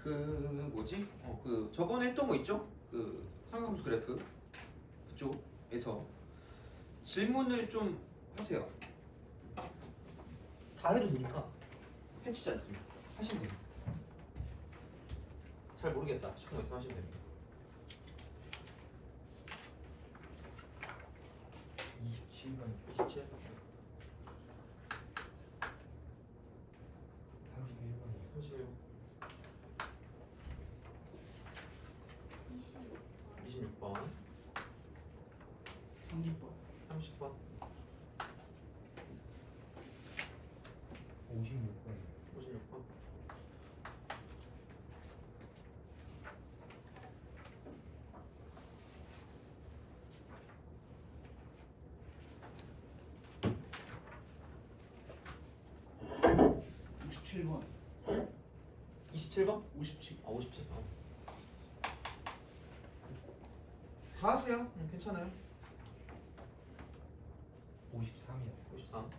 그 뭐지? 그 저번에 했던 거 있죠? 그 상관함수 그래프 그쪽에서 질문을 좀 하세요. 다 해도 되니까 해치지 않습니다. 하시면 됩니다. 잘 모르겠다 싶은 거 있으면 하시면 됩니다. 27번 27. 31번 31. 26번 30번 30번 56번 56번 칠 번 27번? 57 아 57. 다 하세요. 괜찮아요. 53이요 53.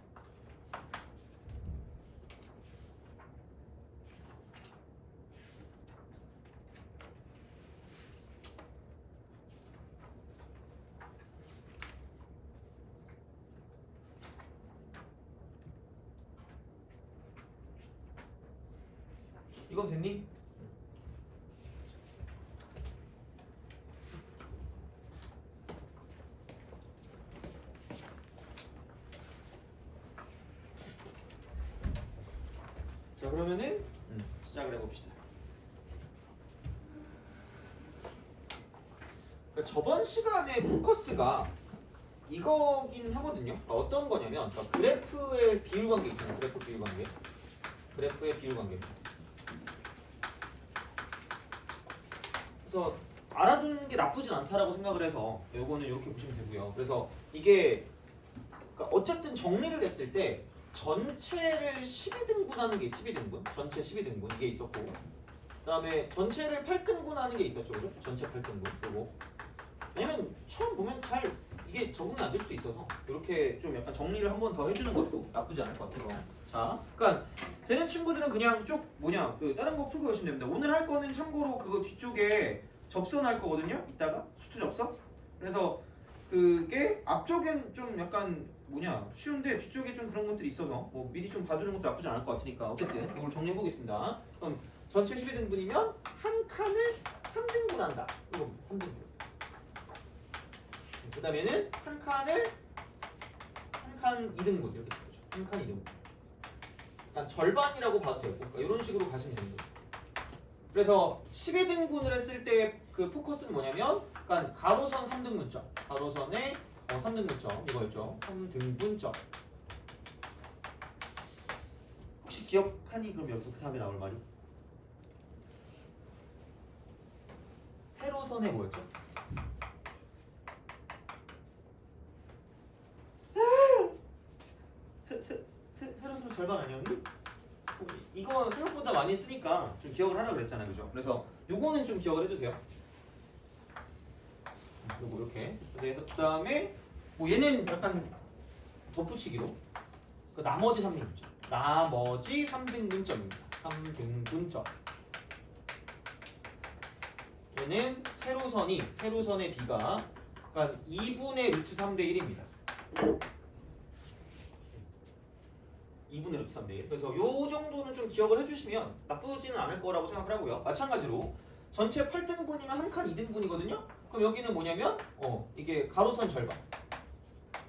이건 됐니? 자 그러면은 시작을 해봅시다. 그러니까 저번 시간에 포커스가 이거긴 하거든요. 그러니까 어떤 거냐면 그러니까 그래프의 비율 관계 있잖아요. 그래프 비율 관계. 그래프의 비율 관계입니다. 그래서 알아두는 게 나쁘진 않다라고 생각을 해서 요거는 이렇게 보시면 되고요. 그래서 이게 그러니까 어쨌든 정리를 했을 때 전체를 12등분하는 게 12등분, 전체 12등분 이게 있었고, 그다음에 전체를 8등분하는 게 있었죠, 그죠? 전체 8등분 그리고 왜냐면 처음 보면 잘 이게 적응이 안 될 수도 있어서 이렇게 좀 약간 정리를 한 번 더 해주는 것도 나쁘지 않을 것 같아요. 자, 그러니까 되는 친구들은 그냥 쭉 뭐냐 그 다른 거 풀고 가시면 됩니다. 오늘 할 거는 참고로 그거 뒤쪽에 접선할 거거든요. 이따가 수투 접선. 그래서 그게 앞쪽엔 좀 약간 뭐냐 쉬운데 뒤쪽에 좀 그런 것들이 있어서 뭐 미리 좀 봐주는 것도 나쁘지 않을 것 같으니까 어쨌든 이걸 정리해 보겠습니다. 그럼 전체 12등분이면 한 칸을 3등분한다. 이거 3등분. 그 다음에는 한 칸을 한 칸 2등분 이렇게 되죠. 한 칸 2등분. 약간 절반이라고 봐도 되고 그러니까 이런 식으로 가시면 되는 거죠. 그래서 12등분을 했을 때 그 포커스는 뭐냐면 그러니까 가로선 3등분점 가로선의 3등분점 이거였죠. 3등분점 혹시 기억하니? 그럼 여기서 그 다음에 나올 말이 세로선의 뭐였죠? 세로선 절반 아니었니? 이거 생각보다 많이 쓰니까 좀 기억을 하라고 그랬잖아요, 그죠? 그래서 요거는 좀 기억을 해주세요. 요거 이렇게. 그래서 그다음에 뭐 얘는 약간 덧붙이기로 그 나머지 3등분점. 나머지 3등분점입니다. 3등분점. 얘는 세로선의 비가 그러니까 2분의 루트 3대 1입니다. 2분의 루트 3대 1. 그래서 요 정도는 좀 기억을 해주시면 나쁘지는 않을 거라고 생각을 하고요. 마찬가지로 전체 8등분이면 한 칸 2등분이거든요. 그럼 여기는 뭐냐면 이게 가로선 절반.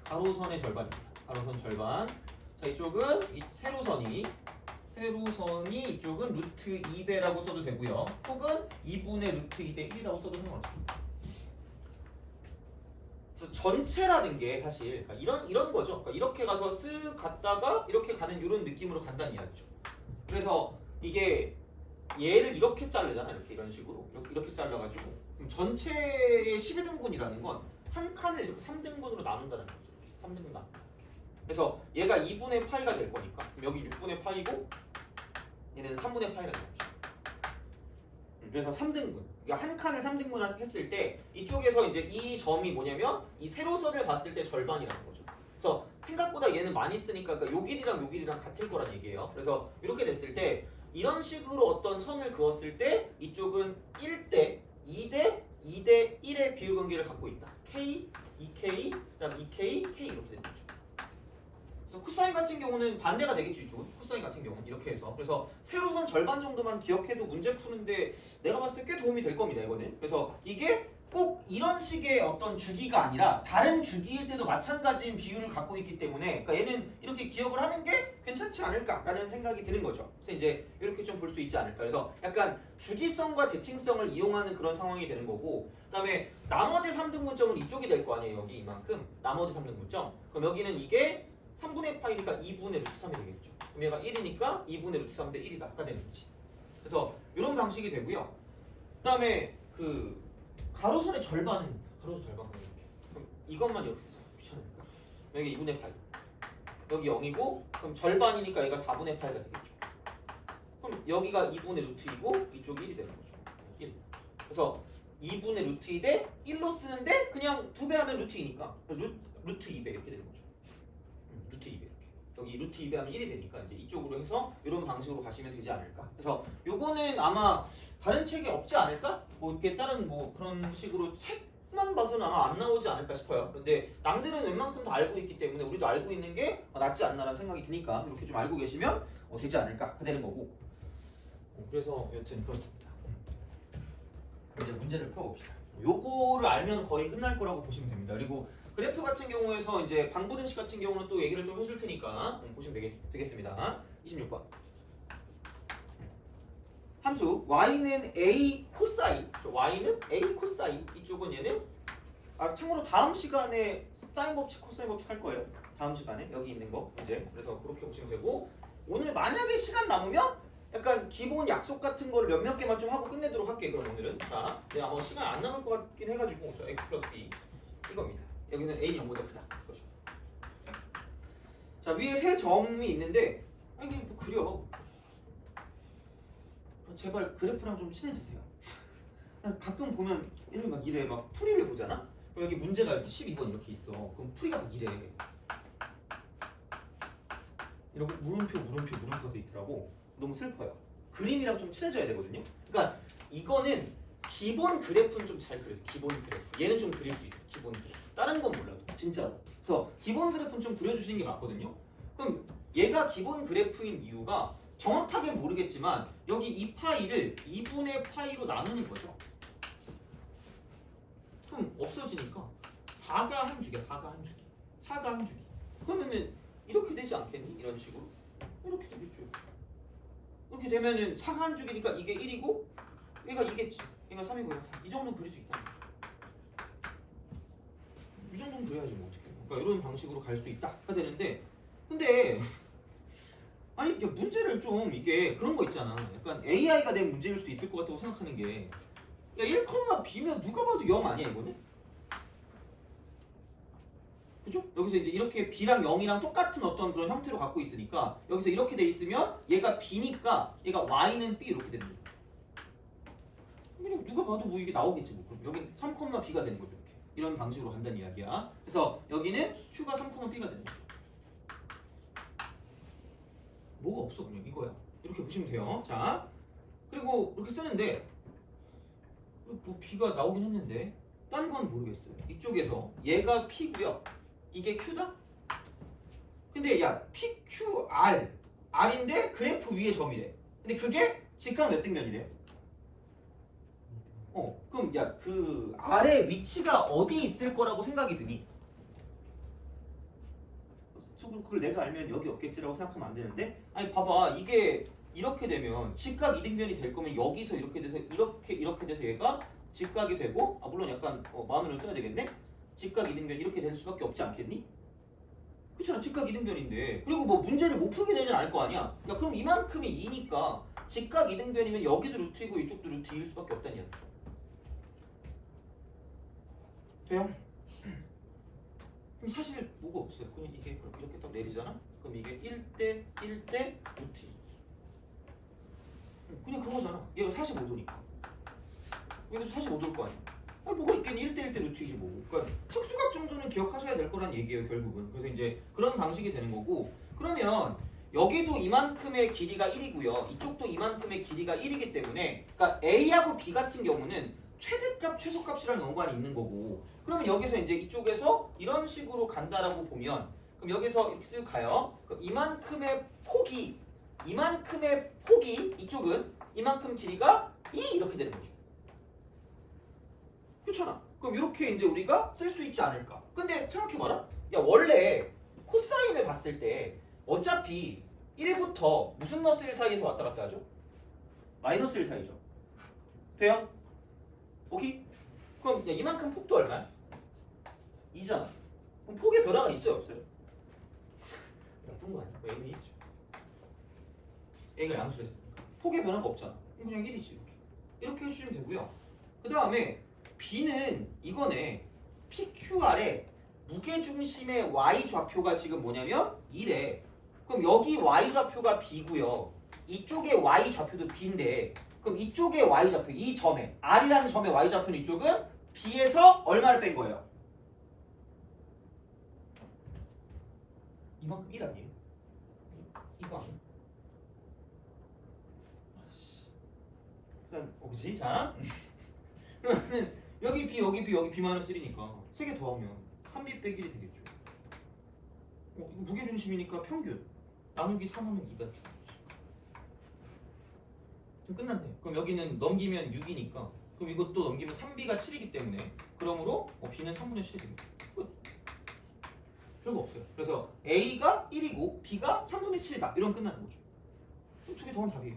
가로선의 절반입니다. 가로선 절반. 자 이쪽은 이 세로선이 이쪽은 루트 2배라고 써도 되고요. 혹은 2분의 루트 2대 1이라고 써도 상관없습니다. 그래서 전체라는 게 사실 그러니까 이런 거죠. 그러니까 이렇게 가서 쓱 갔다가 이렇게 가는 이런 느낌으로 간다는 이야기죠. 그래서 이게 얘를 이렇게 자르잖아요. 이런 식으로 이렇게 잘라가지고 그럼 전체의 12등분이라는 건 한 칸을 이렇게 3등분으로 나눈다는 거죠. 3등분 나눈다. 그래서 얘가 2분의 파이가 될 거니까 그럼 여기 6분의 파이고 얘는 3분의 파이가 되는 거죠. 그래서 3등분. 그러니까 한 칸을 3등분 했을 때 이쪽에서 이제 이 점이 뭐냐면 이 세로선을 봤을 때 절반이라는 거죠. 그래서 생각보다 얘는 많이 쓰니까 그러니까 요 길이랑 요 길이랑 같을 거란 얘기예요. 그래서 이렇게 됐을 때 이런 식으로 어떤 선을 그었을 때 이쪽은 1대 2대 2대 1의 비율 관계를 갖고 있다. K, 2K, 그다음 2K, K 이렇게 되는 거죠. 그래서 코사인 같은 경우는 반대가 되겠죠. 이쪽은 코사인 같은 경우는 이렇게 해서 그래서 세로선 절반 정도만 기억해도 문제 푸는데 내가 봤을 때 꽤 도움이 될 겁니다. 이거는 그래서 이게 꼭 이런 식의 어떤 주기가 아니라 다른 주기일 때도 마찬가지인 비율을 갖고 있기 때문에 그러니까 얘는 이렇게 기억을 하는 게 괜찮지 않을까라는 생각이 드는 거죠. 그래서 이제 이렇게 좀 볼 수 있지 않을까. 그래서 약간 주기성과 대칭성을 이용하는 그런 상황이 되는 거고 그다음에 나머지 3등분점은 이쪽이 될 거 아니에요. 여기 이만큼 나머지 3등분점. 그럼 여기는 이게 3분의 파이니까 2분의 루트 3이 되겠죠. 그럼 얘가 1이니까 2분의 루트 3대 1이다가 되는 거지. 그래서 이런 방식이 되고요. 그다음에 그 가로선의 절반은 가로선 절반은 이렇게. 그럼 이것만 이렇게 쓰자. 귀찮으니까. 여기 2분의 파이. 여기 0이고 그럼 절반이니까 얘가 4분의 파이가 되겠죠. 그럼 여기가 2분의 루트 2고 이쪽이 1이 되는 거죠. 1. 그래서 2분의 루트 2 대 1로 쓰는데 그냥 2배 하면 루트 2니까 루트 2배 이렇게 되는 거죠. 루트 2배 이렇게. 여기 루트 2배 하면 1이 되니까 이제 이쪽으로 해서 이런 방식으로 가시면 되지 않을까. 그래서 요거는 아마 다른 책에 없지 않을까? 뭐 이렇게 다른 뭐 그런 식으로 책만 봐서는 아마 안 나오지 않을까 싶어요. 그런데 남들은 웬만큼 다 알고 있기 때문에 우리도 알고 있는 게 낫지 않나라는 생각이 드니까 이렇게 좀 알고 계시면 되지 않을까 되는 거고. 그래서 여튼 그렇습니다. 이제 문제를 풀어봅시다. 요거를 알면 거의 끝날 거라고 보시면 됩니다. 그리고 그래프 같은 경우에서 이제 방부등식 같은 경우는 또 얘기를 좀 해줄 테니까 보시면 되겠습니다. 26번. 함수 y는 a 코사인, y는 a 코사인. 이쪽은 얘는 참고로 다음 시간에 사인 법칙, 코사인 법칙 할 거예요. 다음 시간에 여기 있는 거 이제 그래서 그렇게 보시면 되고 오늘 만약에 시간 남으면 약간 기본 약속 같은 걸 몇몇 개만 좀 하고 끝내도록 할게요. 그럼 오늘은 자, 네, 아마 시간 안 남을 것 같긴 해가지고 저 x 플러스 b 이겁니다. 여기는 a는 0보다 크다. 그렇죠. 자 위에 세 점이 있는데 이게 뭐 그려. 제발 그래프랑 좀 친해지세요. 가끔 보면 얘는 막 이래 막 풀이를 보잖아. 그럼 여기 문제가 이렇게 12번 이렇게 있어. 그럼 풀이가 막 이래. 이렇게 물음표가 돼 있더라고. 너무 슬퍼요. 그림이랑 좀 친해져야 되거든요. 그러니까 이거는 기본 그래프는 좀 잘 그려요. 기본 그래프. 얘는 좀 그릴 수 있어. 기본 그래프. 다른 건 몰라도 진짜로. 그래서 기본 그래프는 좀 그려주시는 게 맞거든요. 그럼 얘가 기본 그래프인 이유가 정확하게 모르겠지만 여기 이 파이를 2분의 파이로 나누는 거죠. 그럼 없어지니까 4가 한 주기야. 4가 한 주기. 4가 한 주기. 그러면은 이렇게 되지 않겠니? 이런 식으로. 이렇게 되겠죠. 이렇게 되면은 4가 한 주기니까 이게 1이고 얘가 2겠지. 얘가 3이고 얘가 4. 이 정도는 그릴 수 있다는 거죠. 이 정도는 그려야지 뭐 어떻게. 그러니까 이런 방식으로 갈 수 있다가 되는데 근데 아니 이게 문제를 좀 이게 그런 거 있잖아. 약간 AI가 낸 문제일 수도 있을 것 같다고 생각하는 게 야 1,B면 누가 봐도 0 아니야 이거는? 그죠? 여기서 이제 이렇게 B랑 0이랑 똑같은 어떤 그런 형태로 갖고 있으니까 여기서 이렇게 돼 있으면 얘가 B니까 얘가 Y는 B 이렇게 되는 거야. 그냥 누가 봐도 뭐 이게 나오겠지 뭐. 그럼 여긴 3,B가 되는 거죠. 이렇게. 이런 방식으로 간다는 이야기야. 그래서 여기는 Q가 3,B가 되는 거죠. 뭐가 없어 그냥 이거야. 이렇게 보시면 돼요. 자 그리고 이렇게 쓰는데 뭐 B가 나오긴 했는데 딴 건 모르겠어요. 이쪽에서 얘가 P고요. 이게 Q다? 근데 야 PQR R인데 그래프 위에 점이래. 근데 그게 직각 몇 등면이래? 그럼 야 그 R의 위치가 어디 있을 거라고 생각이 드니? 그걸 내가 알면 여기 없겠지라고 생각하면 안 되는데 아니 봐봐 이게 이렇게 되면 직각 이등변이 될 거면 여기서 이렇게 돼서 이렇게 돼서 얘가 직각이 되고 물론 약간 마음을 떠야 되겠네. 직각 이등변 이렇게 될 수밖에 없지 않겠니? 그렇잖아. 직각 이등변인데 그리고 뭐 문제를 못 풀게 되진 않을 거 아니야. 야 그럼 이만큼이 2니까 직각 이등변이면 여기도 루트이고 이쪽도 루트 2일 수밖에 없다는 이야기죠. 돼요? 그럼 사실 뭐가 없어요. 그냥 이게 그럼 이렇게 딱 내리잖아. 그럼 이게 1대 1대 루트 2. 그냥 그거잖아. 얘가 45도니까. 여기도 45도일 거 아니야. 뭐가 있겠니? 1대 1대 루트 2지 뭐. 그러니까 특수각 정도는 기억하셔야 될 거란 얘기예요, 결국은. 그래서 이제 그런 방식이 되는 거고. 그러면 여기도 이만큼의 길이가 1이고요. 이쪽도 이만큼의 길이가 1이기 때문에 그러니까 A하고 B 같은 경우는 최대값, 최소값이라는 연관이 있는 거고 그러면 여기서 이제 이쪽에서 이런 식으로 간다라고 보면 그럼 여기서 이렇게 쓱 가요. 그럼 이만큼의 폭이 이쪽은 이만큼 길이가 2 이렇게 되는 거죠. 그렇잖아. 그럼 이렇게 이제 우리가 쓸 수 있지 않을까? 근데 생각해봐라. 야 원래 코사인을 봤을 때 어차피 1부터 무슨 너스 1 사이에서 왔다 갔다 하죠? 마이너스 1 사이죠. 돼요? 오케이? 그럼 야, 이만큼 폭도 얼마야? 2잖아. 그럼 폭의 변화가 있어요 없어요? 나쁜 거 아니야? A는 1이죠. A가 양수를 했으니까 폭의 변화가 없잖아. 그냥 1이지 이렇게 해주시면 되고요. 그 다음에 B는 이거네. PQR의 무게중심의 Y 좌표가 지금 뭐냐면 1에 그럼 여기 Y 좌표가 B고요. 이쪽에 Y 좌표도 B인데 그럼 이쪽에 Y 좌표 이 점에 R이라는 점의 Y 좌표는 이쪽은 B에서 얼마를 뺀 거예요? 이만큼 1 아니에요? 이거 아니에요? 그냥 그치? 자 그러면은 여기 B 여기 B 여기 B 마이너스 1이니까 3개 더하면 3B 빼기 1이 되겠죠. 이거 무게중심이니까 평균 나누기 3하면 2가 되는 거지. 그럼 끝났네. 그럼 여기는 넘기면 6이니까 그럼 이것도 넘기면 3B가 7이기 때문에 그러므로 B는 3분의 7이 되겠죠. 끝. 별거 없어요. 그래서 A가 1이고 B가 3분의 7이다. 이러면 끝나는 거죠. 2개 더하면 답이에요.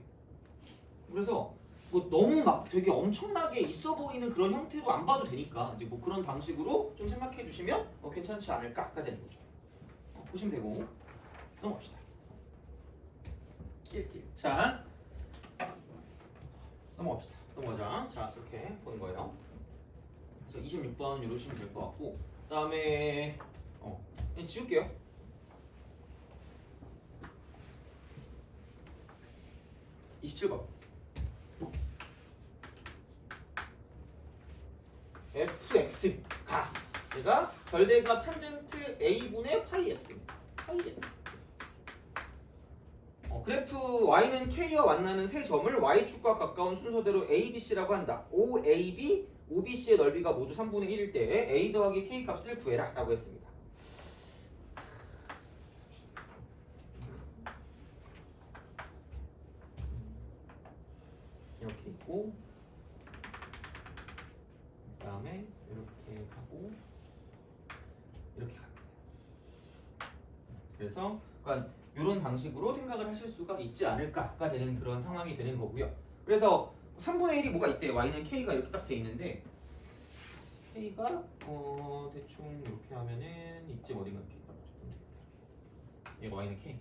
그래서 뭐 너무 막 되게 엄청나게 있어 보이는 그런 형태로 안 봐도 되니까 이제 뭐 그런 방식으로 좀 생각해 주시면 괜찮지 않을까가 되는 거죠. 보시면 되고 넘어갑시다. 낄낄. 자 넘어갑시다. 넘어가자. 자 이렇게 보는 거예요. 그래서 26번 이러시면 될 것 같고 그다음에 그냥 지울게요. 27번. fx가 얘가 절대값 탄젠트 a분의 파이 x입니다. 파이 x. 그래프 y는 k와 만나는 세 점을 y축과 가까운 순서대로 a, b, c라고 한다. OAB, OBC의 넓이가 모두 3분의 1일 때 a 더하기 k 값을 구해라 라고 했습니다. 이렇게 있고 그 다음에 이렇게 하고 이렇게 갑니다. 그래서 그러니까 이런 방식으로 생각을 하실 수가 있지 않을까가 되는 그런 상황이 되는 거고요. 그래서 3분의 1이 뭐가 있대? y는 k가 이렇게 딱 돼 있는데 k가 대충 이렇게 하면은 이쯤 어딘가 이렇게 얘가 y는 k.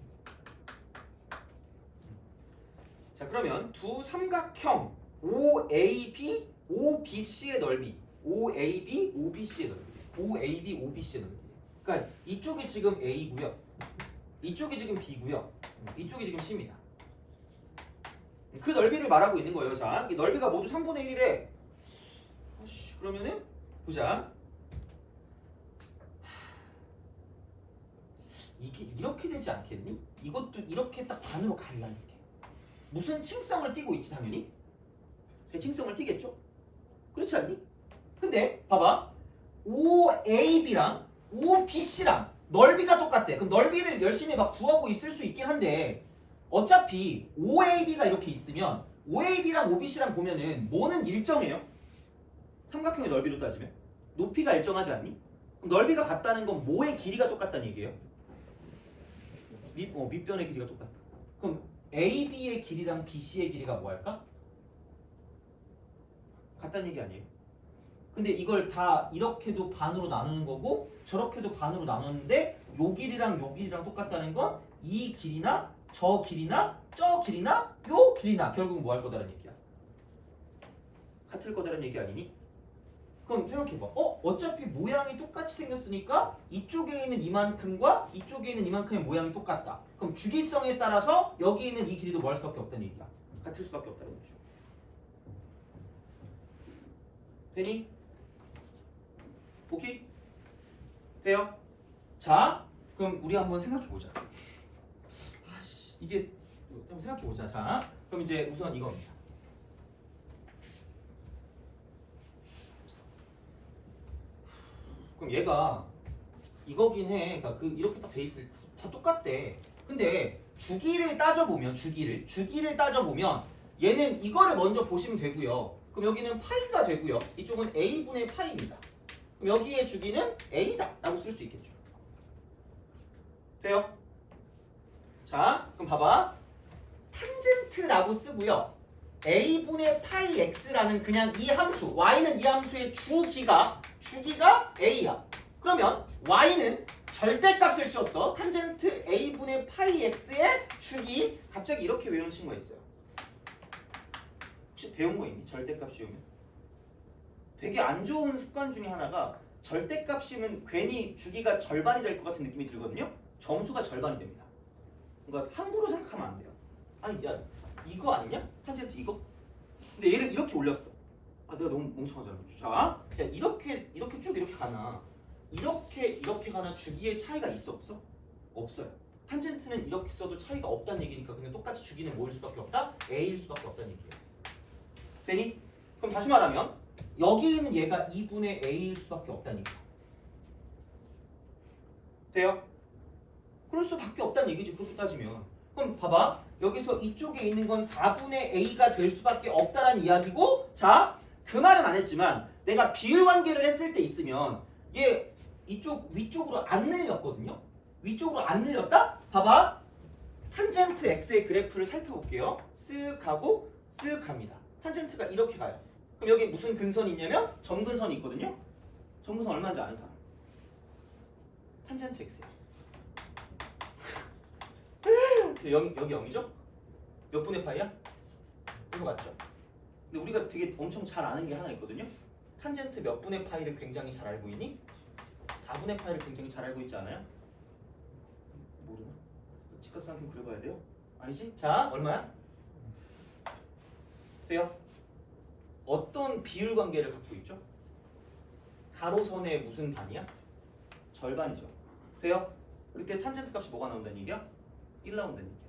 자 그러면 두 삼각형 OAB, OBC의 넓이 OAB, OBC의 넓이 OAB, OBC의 넓이 그러니까 이쪽이 지금 A고요 이쪽이 지금 B고요 이쪽이 지금 C입니다. 그 넓이를 말하고 있는 거예요. 자, 이 넓이가 모두 3분의 1이래. 그러면은 보자. 이게 이렇게 되지 않겠니? 이것도 이렇게 딱 반으로 갈라니까. 무슨 층성을 띠고 있지 당연히? 대칭성을 띠겠죠? 그렇지 않니? 근데 봐봐. OAB랑 OBC랑 넓이가 똑같대. 그럼 넓이를 열심히 막 구하고 있을 수 있긴 한데 어차피 OAB가 이렇게 있으면 OAB랑 OBC랑 보면은 뭐는 일정해요? 삼각형의 넓이로 따지면 높이가 일정하지 않니? 그럼 넓이가 같다는 건 뭐의 길이가 똑같다는 얘기예요? 밑변의 길이가 똑같다. 그럼 AB의 길이랑 BC의 길이가 뭐 할까? 같다는 얘기 아니에요? 근데 이걸 다 이렇게도 반으로 나누는 거고 저렇게도 반으로 나누는데 요 길이랑 요 길이랑 똑같다는 건 이 길이나 저 길이나 저 길이나 요 길이나 결국은 뭐 할 거다라는 얘기야. 같을 거다라는 얘기 아니니? 그럼 생각해봐. 어차피 모양이 똑같이 생겼으니까 이쪽에 있는 이만큼과 이쪽에 있는 이만큼의 모양이 똑같다. 그럼 주기성에 따라서 여기 있는 이 길이도 뭐 할 수밖에 없다는 얘기야. 같을 수밖에 없다는 거죠. 되니? 오케이? 돼요? 자, 그럼 우리 한번 생각해보자. 아씨, 이게 한번 생각해 보자. 자, 그럼 이제 우선 이겁니다. 그럼 얘가 이거긴 해. 그러니까 그 이렇게 딱 돼 있을 다 똑같대. 근데 주기를 따져보면 주기를 따져보면 얘는 이거를 먼저 보시면 되고요. 그럼 여기는 파이가 되고요. 이쪽은 a분의 파이입니다. 그럼 여기의 주기는 a다라고 쓸 수 있겠죠. 돼요? 자, 그럼 봐봐. 탄젠트라고 쓰고요. a분의 파이 x라는 그냥 이 함수, y는 이 함수의 주기가 a야. 그러면 y는 절대값을 씌웠어. 탄젠트 a분의 파이 x의 주기. 갑자기 이렇게 외우는 친구가 있어요. 혹시 배운 거 있니? 절대값 씌우면? 되게 안 좋은 습관 중에 하나가 절대값 씌우면 괜히 주기가 절반이 될 것 같은 느낌이 들거든요. 점수가 절반이 됩니다. 그러니까 함부로 생각하면 안 돼요. 아니 야 이거 아니냐? 탄젠트 이거? 근데 얘를 이렇게 올렸어. 아 내가 너무 멍청하잖아. 자, 야 이렇게 쭉 이렇게 가나 이렇게 가나 주기의 차이가 있어 없어? 없어요. 탄젠트는 이렇게 써도 차이가 없다는 얘기니까 그냥 똑같이 주기는 뭐일 수밖에 없다? a일 수밖에 없다는 얘기예요. 되니? 그럼 다시 말하면 여기 있는 얘가 2분의 a일 수밖에 없다는 얘기야. 돼요? 그럴 수밖에 없다는 얘기지 그렇게 따지면. 그럼 봐봐. 여기서 이쪽에 있는 건 4분의 a가 될 수밖에 없다라는 이야기고, 자, 그 말은 안 했지만 내가 비율 관계를 했을 때 있으면 얘 이쪽 위쪽으로 안 늘렸거든요. 위쪽으로 안 늘렸다? 봐봐. 탄젠트 x의 그래프를 살펴볼게요. 쓱 가고 쓱 갑니다. 탄젠트가 이렇게 가요. 그럼 여기 무슨 근선이 있냐면 점근선이 있거든요. 점근선 얼마인지 아는 사람? 탄젠트 x예요. 여기 0이죠? 몇 분의 파이야? 이거 맞죠? 근데 우리가 되게 엄청 잘 아는 게 하나 있거든요. 탄젠트 몇 분의 파이를 굉장히 잘 알고 있니? 4분의 파이를 굉장히 잘 알고 있지 않아요? 모르나? 직각삼각형 그려봐야 돼요? 아니지? 자, 얼마야? 돼요? 어떤 비율 관계를 갖고 있죠? 가로선의 무슨 반이야? 절반이죠. 돼요? 그때 탄젠트 값이 뭐가 나온다는 얘기야? 1 나온다는 얘기야.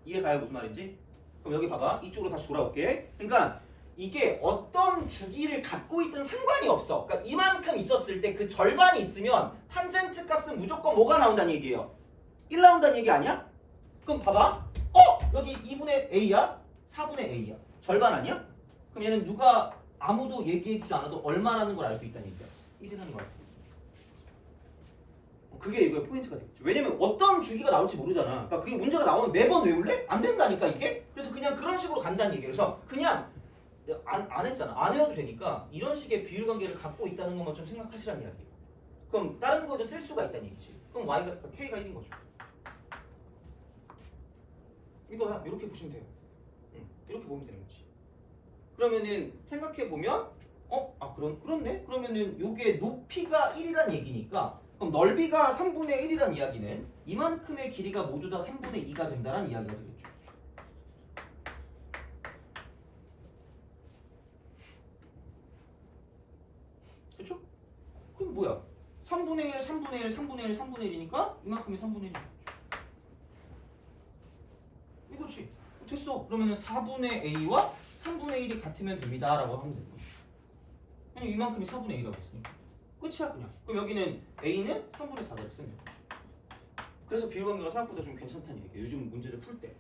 이해가요? 무슨 말인지? 그럼 여기 봐봐. 이쪽으로 다시 돌아올게. 그러니까 이게 어떤 주기를 갖고 있든 상관이 없어. 그러니까 이만큼 있었을 때 그 절반이 있으면 탄젠트 값은 무조건 뭐가 나온다는 얘기예요? 1 나온다는 얘기 아니야? 그럼 봐봐. 여기 2분의 a야? 4분의 a야. 절반 아니야? 그럼 얘는 누가 아무도 얘기해주지 않아도 얼마라는 걸 알 수 있다는 얘기야. 1이라는 걸 알 수 있어. 그게 이거의 포인트가 되겠죠. 왜냐면 어떤 주기가 나올지 모르잖아. 그러니까 그게 문제가 나오면 매번 외울래? 안 된다니까 이게. 그래서 그냥 그런 식으로 간다는 얘기예요. 그래서 그냥 안 했잖아. 안 외워도 되니까 이런 식의 비율 관계를 갖고 있다는 것만 좀 생각하시라는 이야기예요. 그럼 다른 거에도 쓸 수가 있다는 얘기지. 그럼 y가 k가 1인 거죠. 이거야. 이렇게 보시면 돼요. 이렇게 보면 되는 거지. 그러면은 생각해 보면 그렇네. 그러면은 요게 높이가 1이란 얘기니까 그럼 넓이가 3분의 1이란 이야기는 이만큼의 길이가 모두 다 3분의 2가 된다는 이야기가 되겠죠. 그렇죠? 그럼 뭐야? 3분의 1, 3분의 1, 3분의 1, 3분의 1이니까 이만큼이 3분의 1이겠죠. 이거지. 됐어. 그러면은 4분의 a와 3분의 1이 같으면 됩니다 라고 하면 되는 거죠. 왜냐면 이만큼이 4분의 1이라고 했으니까 끝이야 그냥. 그럼 여기는 a는 3분의 4를 쓰면 되죠. 그래서 비율관계가 생각보다 좀 괜찮다는 얘기예요. 요즘 문제를 풀 때.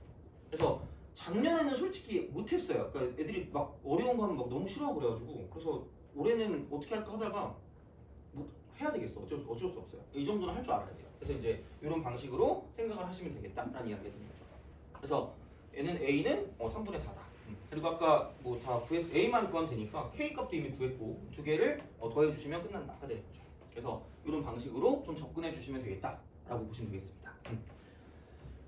그래서 작년에는 솔직히 못했어요. 그러니까 애들이 막 어려운 거 하면 막 너무 싫어하고 그래가지고 그래서 올해는 어떻게 할까 하다가 뭐 해야 되겠어. 어쩔 수 없어요. 이 정도는 할 줄 알아야 돼요. 그래서 이제 이런 방식으로 생각을 하시면 되겠다라는 이야기가 되는 거죠. 그래서 얘는 a는 3분의 4다. 그리고 아까 뭐 다 구해서 a만 구하면 되니까 k 값도 이미 구했고 두 개를 더해 주시면 끝난다. 아까 되는 거죠. 그래서 이런 방식으로 좀 접근해 주시면 되겠다라고 보시면 되겠습니다.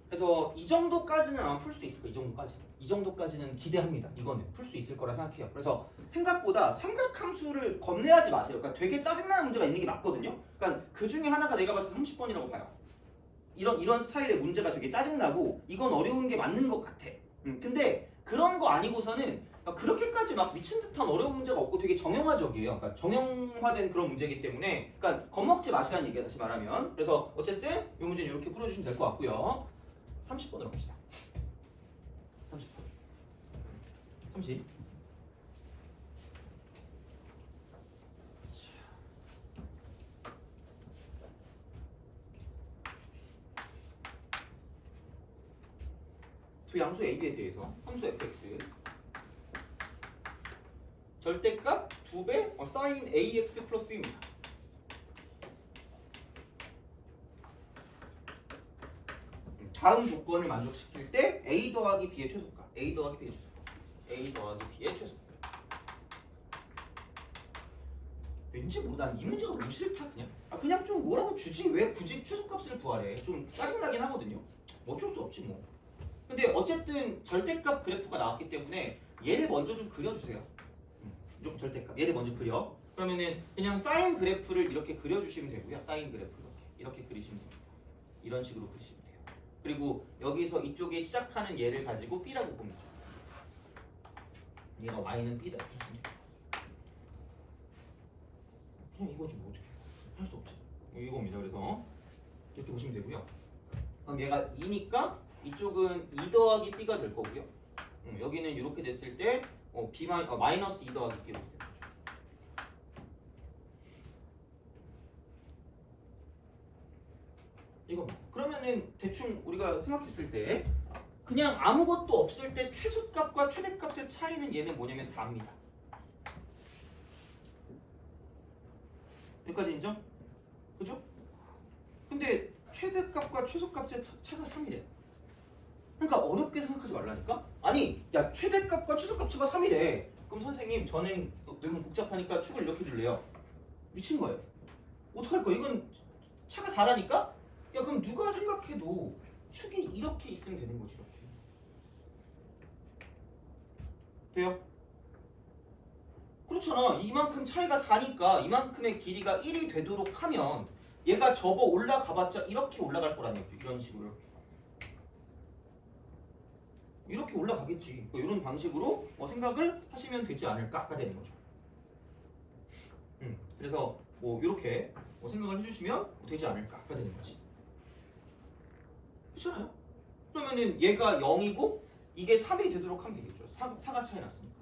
그래서 이 정도까지는 아마 풀 수 있을 거예요. 이 정도까지는 기대합니다. 이거는 풀 수 있을 거라 생각해요. 그래서 생각보다 삼각함수를 겁내하지 마세요. 그러니까 되게 짜증나는 문제가 있는 게 맞거든요. 그러니까 그 중에 하나가 내가 봤을 때 30번이라고 봐요. 이런 스타일의 문제가 되게 짜증나고 이건 어려운 게 맞는 것 같아. 근데 그런 거 아니고서는 그렇게까지 막 미친 듯한 어려운 문제가 없고 되게 정형화적이에요. 그러니까 정형화된 그런 문제이기 때문에 그러니까 겁먹지 마시라는 얘기야. 다시 말하면. 그래서 어쨌든 이 문제는 이렇게 풀어주시면 될 것 같고요. 30번으로 합시다. 30번. 30. 두 양수 AB에 대해서 함수 fx 절대값 2배 sin ax 플러스 b입니다. 다음 조건을 만족시킬 때 a 더하기 b의 최소값, a 더하기 b의 최소값, a 더하기 b의 최소값. 왠지 난 이 문제가 너무 싫다 그냥. 그냥 좀 뭐라고 주지 왜 굳이 최소값을 구하래? 좀 짜증나긴 하거든요. 어쩔 수 없지 뭐. 근데 어쨌든 절대값 그래프가 나왔기 때문에 얘를 먼저 좀 그려주세요. 무조건 절대값. 얘를 먼저 그려. 그러면은 그냥 사인 그래프를 이렇게 그려주시면 되고요. 사인 그래프 이렇게 그리시면 됩니다. 이런 식으로 그리시면 돼요. 그리고 여기서 이쪽에 시작하는 얘를 가지고 B라고 보면 돼요. 얘가 Y는 B다 이렇게 하시면 돼요. 그냥 이거지 뭐 어떻게 할 수 없지. 이겁니다. 그래서 이렇게 보시면 되고요. 그럼 얘가 2니까 이쪽은 2 더하기 B가 될 거고요. 여기는 이렇게 됐을 때 마이너스 2 더하기 B가 되는 거죠. 이겁니다. 그러면은 대충 우리가 생각했을 때 그냥 아무것도 없을 때 최소값과 최대값의 차이는 얘는 뭐냐면 4입니다. 여기까지 인정? 그죠? 근데 최대값과 최소값의 차가 3이래. 그러니까 어렵게 생각하지 말라니까? 아니, 야 최대값과 최소값 차가 3이래. 그럼 선생님 저는 너무 복잡하니까 축을 이렇게 줄래요. 미친 거예요. 어떡할 거야? 이건 차가 4라니까? 야 그럼 누가 생각해도 축이 이렇게 있으면 되는 거지. 이렇게. 돼요? 그렇잖아. 이만큼 차이가 4니까 이만큼의 길이가 1이 되도록 하면 얘가 접어 올라가봤자 이렇게 올라갈 거란 얘기죠. 이런 식으로 이렇게 올라가겠지. 이런 방식으로 생각을 하시면 되지 않을까가 되는 거죠. 그래서 이렇게 생각을 해주시면 되지 않을까가 되는 거지. 그렇잖아요. 그러면은 얘가 0이고 이게 3이 되도록 하면 되겠죠. 4가 차이 났으니까.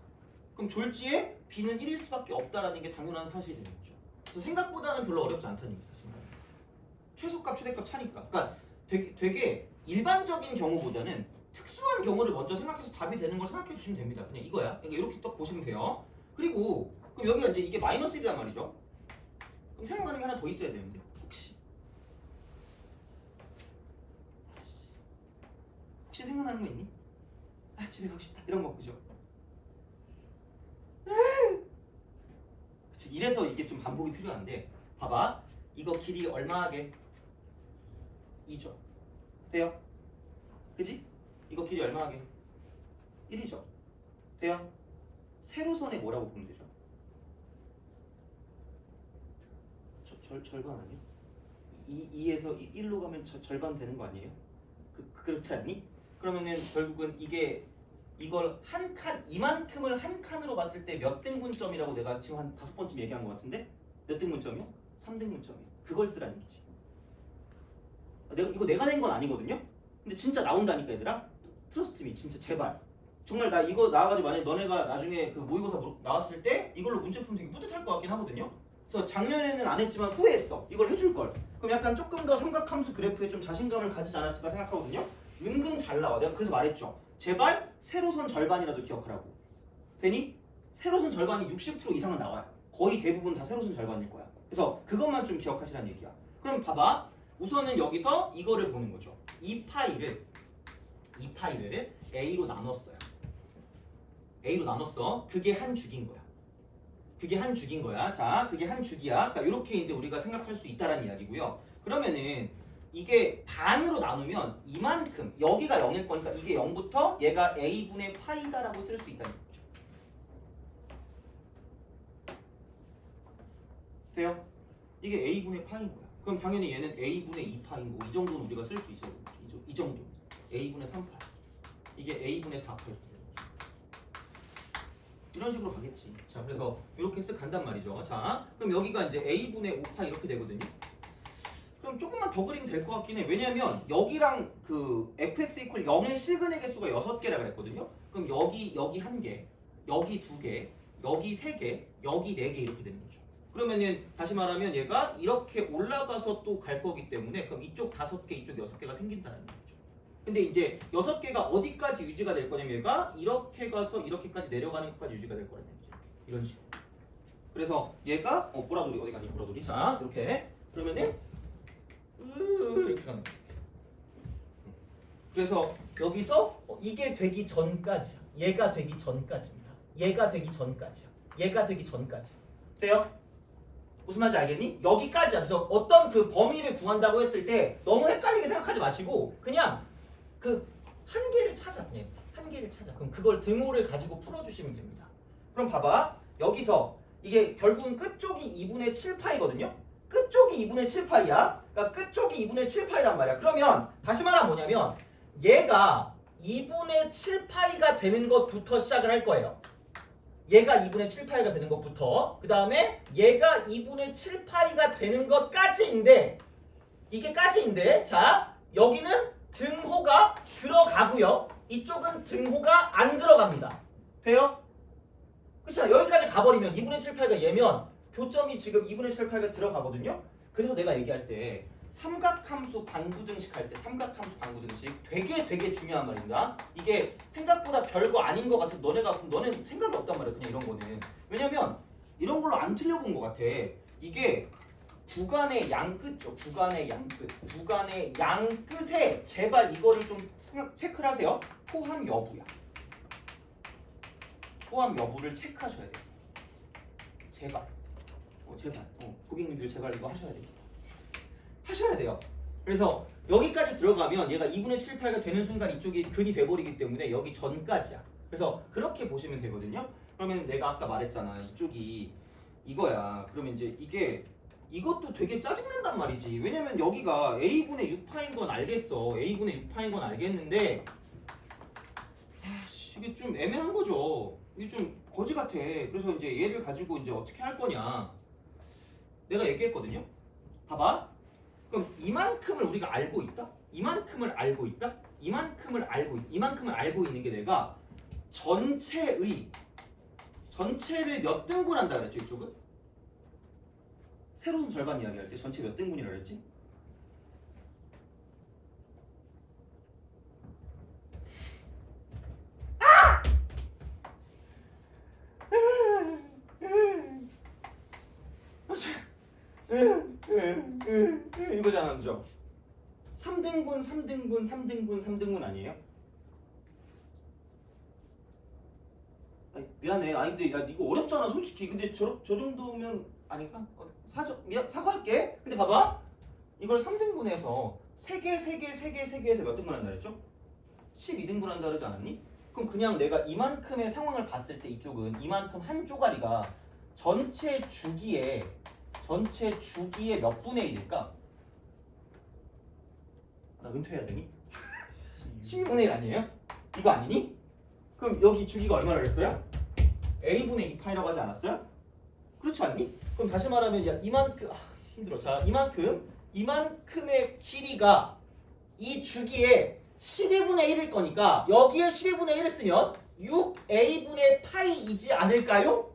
그럼 졸지에 b는 1일 수밖에 없다라는 게 당연한 사실이 되는 거죠. 그래서 생각보다는 별로 어렵지 않다는 얘기죠. 최소값, 최대값 차니까. 그러니까 되게 일반적인 경우보다는 특수한 경우를 먼저 생각해서 답이 되는 걸 생각해 주시면 됩니다. 그냥 이거야. 그러니까 이렇게 딱 보시면 돼요. 그리고 그럼 여기가 이제 이게 마이너스 1이란 말이죠. 그럼 생각나는 게 하나 더 있어야 되는데 혹시 생각나는 거 있니? 집에 가고 싶다 이런 거 그죠? 그치, 이래서 이게 좀 반복이 필요한데 봐봐. 이거 길이 얼마 하게? 2죠. 돼요? 그지? 이거 길이 얼마 하게? 1이죠. 돼요? 세로선에 뭐라고 보면 되죠? 절반 아니야? 2에서 1로 가면 절반 되는 거 아니에요? 그렇지 않니? 그러면은 결국은 이걸 한 칸, 이만큼을 한 칸으로 봤을 때 몇 등분점이라고 내가 지금 한 5번쯤 얘기한 것 같은데? 몇 등분점이요? 3등분점이요. 그걸 쓰라는 얘기지. 이거 내가 낸 건 아니거든요? 근데 진짜 나온다니까 얘들아? 트러스트 미 진짜 제발. 정말 나 이거 나와가지고 만약에 너네가 나중에 그 모의고사 나왔을 때 이걸로 문제 풀면 되게 뿌듯할 것 같긴 하거든요? 그래서 작년에는 안 했지만 후회했어. 이걸 해줄걸. 그럼 약간 조금 더 삼각함수 그래프에 좀 자신감을 가지지 않았을까 생각하거든요? 은근 잘 나와. 내가 그래서 말했죠. 제발 세로선 절반이라도 기억하라고. 되니? 세로선 절반이 60% 이상은 나와요. 거의 대부분 다 세로선 절반일 거야. 그래서 그것만 좀 기억하시라는 얘기야. 그럼 봐봐. 우선은 여기서 이거를 보는 거죠. 이 파이를 A로 나눴어요. A로 나눴어. 그게 한 죽인 거야. 자, 그게 한 죽이야. 그러니까 이렇게 이제 우리가 생각할 수 있다라는 이야기고요. 그러면은 이게 반으로 나누면 이만큼 여기가 0일 거니까 이게 0부터 얘가 A분의 파이다라고 쓸 수 있다는 거죠. 돼요? 이게 A분의 파인 거야. 그럼 당연히 얘는 A분의 2파인 거고 이 정도는 우리가 쓸 수 있어야 되는 거죠. 이 정도. A분의 3파. 이게 A분의 4파 이렇게 되는 거죠. 이런 식으로 가겠지. 자, 그래서 이렇게 쓱 간단 말이죠. 자, 그럼 여기가 이제 A분의 5파 이렇게 되거든요. 좀 조금만 더 그리면 될 것 같긴 해. 왜냐면 여기랑 그 fx 이퀄 0의 실근의 개수가 6개라 그랬거든요. 그럼 여기 1개, 여기 2개, 여기 3개, 여기 4개 이렇게 되는 거죠. 그러면은 다시 말하면 얘가 이렇게 올라가서 또 갈 거기 때문에 그럼 이쪽 5개, 이쪽 6개가 생긴다는 거죠. 근데 이제 6개가 어디까지 유지가 될 거냐면 얘가 이렇게 가서 이렇게까지 내려가는 것까지 유지가 될 거라는 거죠. 이런 식으로. 그래서 얘가 보라돌이 어디 가니 보라돌이. 자 이렇게 그러면은 이렇게 가는 거죠. 그래서 여기서 이게 되기 전까지야. 얘가 되기 전까지입니다. 얘가 되기 전까지야. 얘가 되기 전까지. 돼요? 무슨 말인지 알겠니? 여기까지야. 그래서 어떤 그 범위를 구한다고 했을 때 너무 헷갈리게 생각하지 마시고 그냥 그 한계를 찾아. 그냥 한계를 찾아. 그럼 그걸 등호를 가지고 풀어주시면 됩니다. 그럼 봐봐. 여기서 이게 결국은 끝쪽이 2분의 7파이거든요. 끝쪽이 2분의 7파이야. 그러니까 끝쪽이 2분의 7파이란 말이야. 그러면 다시 말하면 뭐냐면 얘가 2분의 7파이가 되는 것부터 시작을 할 거예요. 얘가 2분의 7파이가 되는 것부터 그 다음에 얘가 2분의 7파이가 되는 것까지인데 이게 까지인데 자 여기는 등호가 들어가고요. 이쪽은 등호가 안 들어갑니다. 돼요? 그렇죠? 여기까지 가버리면 2분의 7파이가 얘면 교점이 지금 2분의 7파이가 들어가거든요. 그래서 내가 얘기할 때 삼각함수 방부등식 할 때 삼각함수 방부등식 되게 중요한 말입니다. 이게 생각보다 별거 아닌 것 같아. 너네는 생각이 없단 말이야. 그냥 이런 거는. 왜냐면 이런 걸로 안 틀려본 것 같아. 이게 구간의 양끝죠. 구간의 양끝. 구간의 양끝에 제발 이거를 좀 체크를 하세요. 포함 여부야. 포함 여부를 체크하셔야 돼요. 제발. 제발. 고객님들 제발 이거 하셔야 돼요. 하셔야 돼요. 그래서 여기까지 들어가면 얘가 2분의 7파이가 되는 순간 이쪽이 근이 돼버리기 때문에 여기 전까지야. 그래서 그렇게 보시면 되거든요. 그러면 내가 아까 말했잖아. 이쪽이 이거야. 그러면 이제 이것도 되게 짜증난단 말이지. 왜냐면 여기가 a분의 6파인 건 알겠어. a분의 6파인 건 알겠는데 이게 좀 애매한 거죠. 이게 좀 거지 같아. 그래서 이제 얘를 가지고 이제 어떻게 할 거냐. 내가 얘기했거든요. 봐봐. 그럼 이만큼을 우리가 알고 있다? 이만큼을 알고 있다? 이만큼을 알고 있어. 이만큼을 알고 있는 게 내가 전체를 몇 등분 한다 그랬죠, 이쪽은? 세로선 절반 이야기할 때 전체 몇 등분이라 그랬지? 이거잖아, 그죠? 3등분 아니에요? 아니, 미안해. 아니 근데 야 이거 어렵잖아, 솔직히. 근데 저 정도면 아닌가? 사과할게. 근데 봐봐. 이걸 3등분해서 3개에서 몇 등분 한다 그랬죠? 12등분 한다 그러지 않았니? 그럼 그냥 내가 이만큼의 상황을 봤을 때 이쪽은 이만큼 한 쪼가리가 전체 주기에 몇 분의 1일까? 나 은퇴해야 되니? 12분의 1 아니에요? 이거 아니니? 그럼 여기 주기가 얼마나 그랬어요? a분의 2파이라고 하지 않았어요? 그렇지 않니? 그럼 다시 말하면 야 이만큼 힘들어. 자 이만큼의 길이가 이 주기에 12분의 1일 거니까 여기에 12분의 1을 쓰면 6a분의 파이이지 않을까요?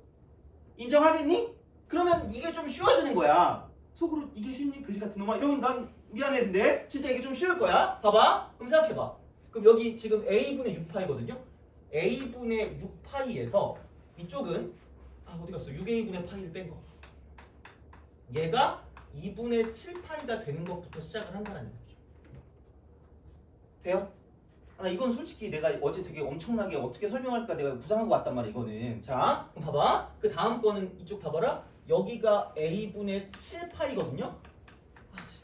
인정하겠니? 그러면 이게 좀 쉬워지는 거야. 속으로 이게 쉽니? 그지 같은 놈아? 이러면 난 미안해. 근데 진짜 이게 좀 쉬울 거야. 봐봐. 그럼 생각해봐. 그럼 여기 지금 a분의 6파이거든요. a분의 6파이에서 이쪽은 어디 갔어? 6a분의 파이를 뺀 거. 얘가 2분의 7파이가 되는 것부터 시작을 한다는 얘기죠. 돼요? 이건 솔직히 내가 어제 되게 엄청나게 어떻게 설명할까 내가 구상하고 왔단 말이야 이거는. 자 그럼 봐봐. 그 다음 거는 이쪽 봐봐라. 여기가 a분의 7파이거든요.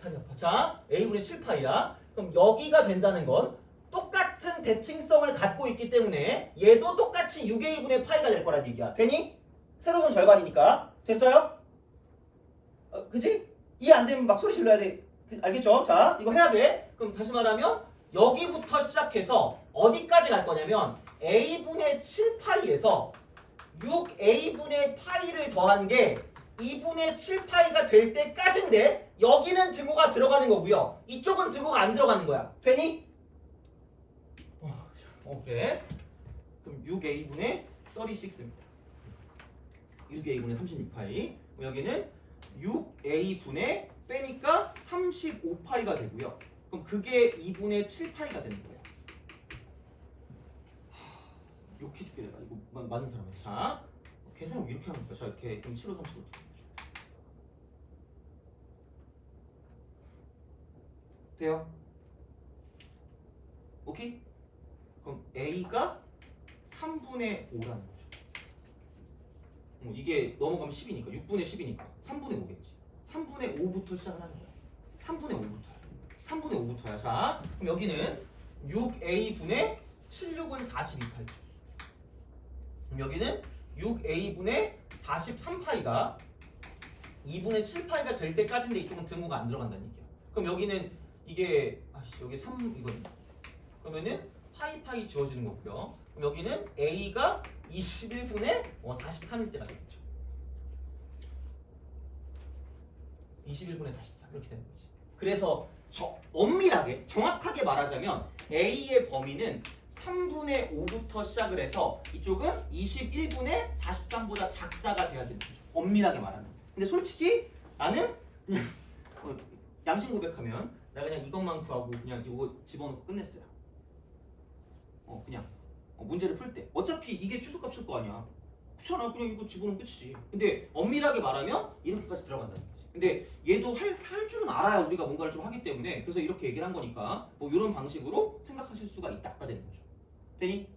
다리 아파. 자 a분의 7파이야. 그럼 여기가 된다는 건 똑같은 대칭성을 갖고 있기 때문에 얘도 똑같이 6a분의 파이가 될 거란 얘기야. 되니? 세로선 절반이니까. 됐어요? 그지? 이해 안 되면 막 소리 질러야 돼. 알겠죠? 자 이거 해야 돼. 그럼 다시 말하면 여기부터 시작해서 어디까지 갈 거냐면 a분의 7파이에서 6a분의 파이를 더한 게 2분의 7파이가 될 때까지인데 여기는 등호가 들어가는 거고요. 이쪽은 등호가 안 들어가는 거야. 되니? 그래. 그럼 6a분의 36입니다. 6a분의 36파이. 여기는 6a분의 빼니까 35파이가 되고요. 그럼 그게 2분의 7파이가 되는 거예요. 욕해줄게 내가. 이거 맞는 사람은. 자, 계산을 이렇게 하는 거야. 자, 이렇게 그럼 7호 35. 돼요? 오케이? 그럼 a가 3분의 5라는 거죠. 이게 넘어가면 10이니까 6분의 10이니까 3분의 5겠지. 3분의 5부터 시작을 하는 거야. 3분의 5부터야. 3분의 5부터야. 자, 그럼 여기는 6a분의 76은 42파이죠. 그럼 여기는 6a분의 43파이가 2분의 7파이가 될 때까지인데 이쪽은 등호가 안 들어간다는 얘기야. 그럼 여기는 이게 여기 3 이거는 그러면은 파이 지워지는 거고요. 그럼 여기는 a가 21분의 43일 때가 되겠죠. 21분의 43 이렇게 되는 거지. 그래서 엄밀하게 정확하게 말하자면 a의 범위는 3분의 5부터 시작을 해서 이쪽은 21분의 43보다 작다가 돼야 되는 거죠. 엄밀하게 말하면. 근데 솔직히 나는 그냥 양심 고백하면 내가 그냥 이것만 구하고 그냥 이거 집어넣고 끝냈어요. 그냥 문제를 풀 때 어차피 이게 최소값일 거 아니야. 그렇잖아. 그냥 이거 집어넣으면 끝이지. 근데 엄밀하게 말하면 이렇게까지 들어간다는 거지. 근데 얘도 할 줄은 알아야 우리가 뭔가를 좀 하기 때문에 그래서 이렇게 얘기를 한 거니까 뭐 이런 방식으로 생각하실 수가 있다가 되는 거죠. 되니?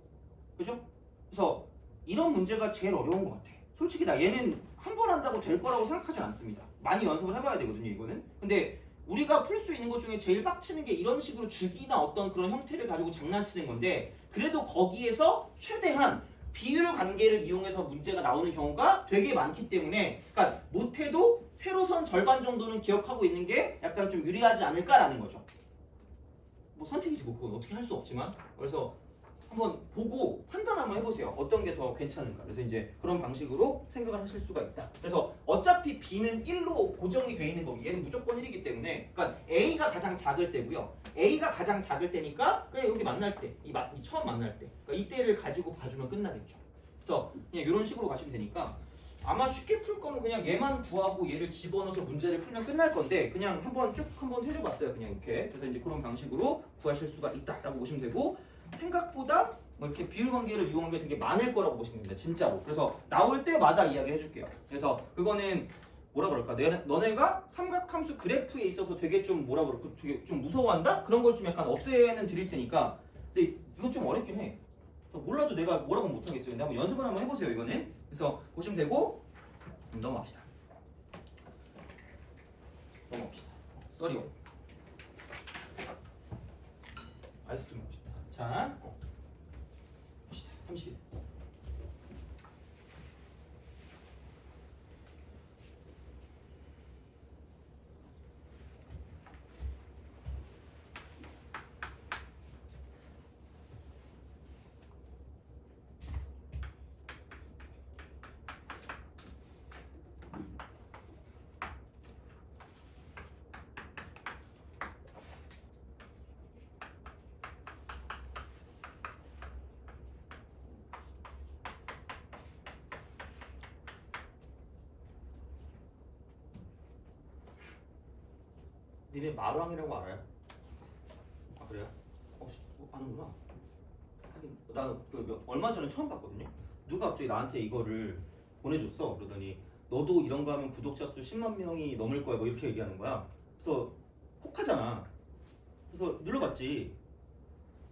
그죠? 그래서 이런 문제가 제일 어려운 것 같아. 솔직히 나 얘는 한 번 한다고 될 거라고 생각하지 않습니다. 많이 연습을 해봐야 되거든요, 이거는. 근데 우리가 풀 수 있는 것 중에 제일 빡치는 게 이런 식으로 주기나 어떤 그런 형태를 가지고 장난치는 건데 그래도 거기에서 최대한 비율 관계를 이용해서 문제가 나오는 경우가 되게 많기 때문에 그러니까 못해도 세로선 절반 정도는 기억하고 있는 게 약간 좀 유리하지 않을까라는 거죠. 뭐 선택이지 뭐 그건 어떻게 할 수 없지만 그래서 한번 보고 판단 한번 해보세요. 어떤 게 더 괜찮은가. 그래서 이제 그런 방식으로 생각을 하실 수가 있다. 그래서 어차피 B는 1로 고정이 돼 있는 거고 얘는 무조건 1이기 때문에 그러니까 A가 가장 작을 때고요. A가 가장 작을 때니까 그냥 여기 만날 때, 이 처음 만날 때 그러니까 이때를 가지고 봐주면 끝나겠죠. 그래서 그냥 이런 식으로 가시면 되니까 아마 쉽게 풀 거면 그냥 얘만 구하고 얘를 집어넣어서 문제를 풀면 끝날 건데 그냥 한번 쭉 한번 해줘봤어요. 그냥 이렇게. 그래서 이제 그런 방식으로 구하실 수가 있다라고 보시면 되고 생각보다 뭐 이렇게 비율 관계를 이용한 게 되게 많을 거라고 보시면 됩니다. 진짜로. 그래서 나올 때마다 이야기 해줄게요. 그래서 그거는 뭐라 그럴까? 너네가 삼각함수 그래프에 있어서 되게 좀 뭐라 그럴까? 되게 좀 무서워한다? 그런 걸 좀 약간 없애는 드릴 테니까. 근데 이건 좀 어렵긴 해. 몰라도 내가 뭐라고 못하겠어요. 근데 한번 연습을 한번 해보세요. 이거는. 그래서 보시면 되고 넘어갑시다. 썰이요. 아이스크림 먹고 싶다. 자, 봅시다. 30. 니네 마루앙이라고 알아요? 아 그래요? 아는구나. 하긴 나 얼마 전에 처음 봤거든요. 누가 갑자기 나한테 이거를 보내줬어. 그러더니 너도 이런 거 하면 구독자 수 10만 명이 넘을 거야. 뭐 이렇게 얘기하는 거야. 그래서 혹하잖아. 그래서 눌러봤지.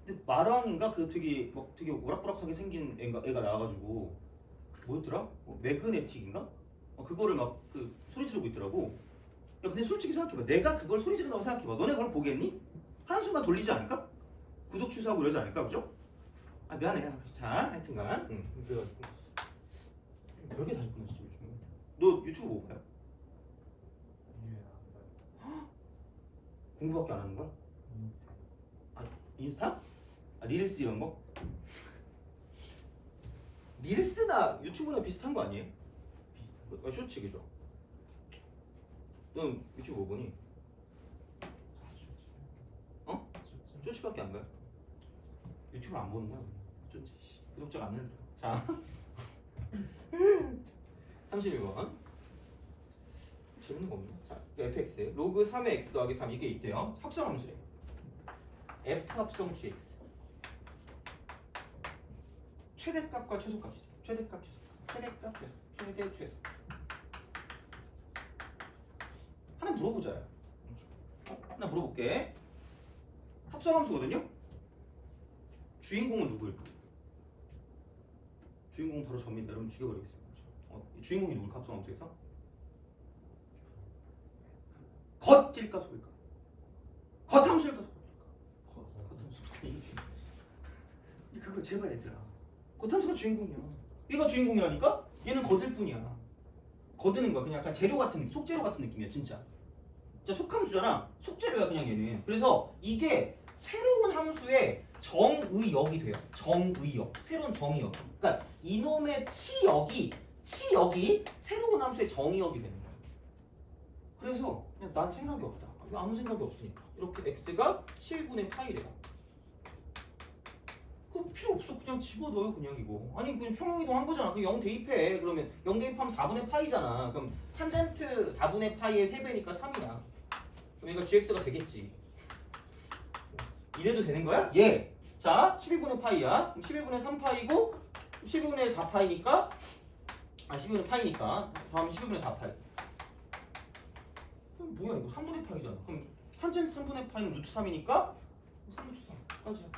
근데 마루앙인가 그 되게 우락부락하게 생긴 애가 나와가지고 뭐였더라? 매그네틱인가? 그거를 막 그 소리 지르고 있더라고. 야 근데 솔직히 생각해봐. 내가 그걸 소리 지른다고 생각해봐. 너네 그걸 보겠니? 하는 순간 돌리지 않을까? 구독 취소하고 이러지 않을까? 그죠? 아 미안해. 자 하여튼간 그래가지고 별게 다 있구나 진짜 요즘. 너 유튜브 뭐 봐요? 공부밖에 안 하는 거야? 인스타? 아 릴스 이런 거? 릴스나 유튜브나 비슷한 거 아니에요? 비슷한 쇼츠 그죠? 넌 유튜브 뭐 보니? 어? 쪼치밖에 안 봐요? 유튜브를 안 보는 거야? 쪼치. 구독자가 안 늘더라. 자, 31번. 재밌는 거 없나? 자, fx 로그 3의 x 더하기 3 이게 있대요. 합성함수래. f 합성 gx. 최대값과 최소값이죠. 최대값, 최소값. 최대값, 최소. 최대, 최소. 하나 물어보자. 하나 물어볼게. 합성함수거든요. 주인공은 누구일까? 주인공은 바로 접니다. 여러분 죽여버리겠습니다. 주인공이 누굴까? 합성함수에서? 겉일까 속일까? 겉함수일까 속일까? 겉함수. 근데 그거 제발 얘들아. 겉함수가 주인공이야. 얘가 주인공이라니까? 얘는 겉일 뿐이야. 겉드는 거야. 그냥 약간 재료 같은 느낌, 속재료 같은 느낌이야 진짜. 진짜 속함수잖아. 속재료야 그냥 얘는. 그래서 이게 새로운 함수의 정의역이 돼요. 정의역. 새로운 정의역. 그러니까 이놈의 치역이 새로운 함수의 정의역이 되는 거야. 그래서 그냥 난 생각이 없다. 아무 생각이 없으니까. 이렇게 x가 7분의 파이래요. 그럼 필요 없어. 그냥 집어넣어요 그냥 이거. 아니 그냥 평행이동 한 거잖아. 그럼 0 대입해. 그러면 0 대입하면 4분의 파이잖아. 그럼 탄젠트 4분의 파이의 3배니까 3이야. 그럼 얘가 gx가 되겠지. 이래도 되는 거야? 예. 자, 12분의 파이야. 그럼 11분의 3파이고 12분의 4파이니까 12분의 파이니까 다음 12분의 4파이. 그럼 뭐야 이거 3분의 파이잖아. 그럼 탄젠트 3분의 파이는 루트 3이니까 3루트 3까지야.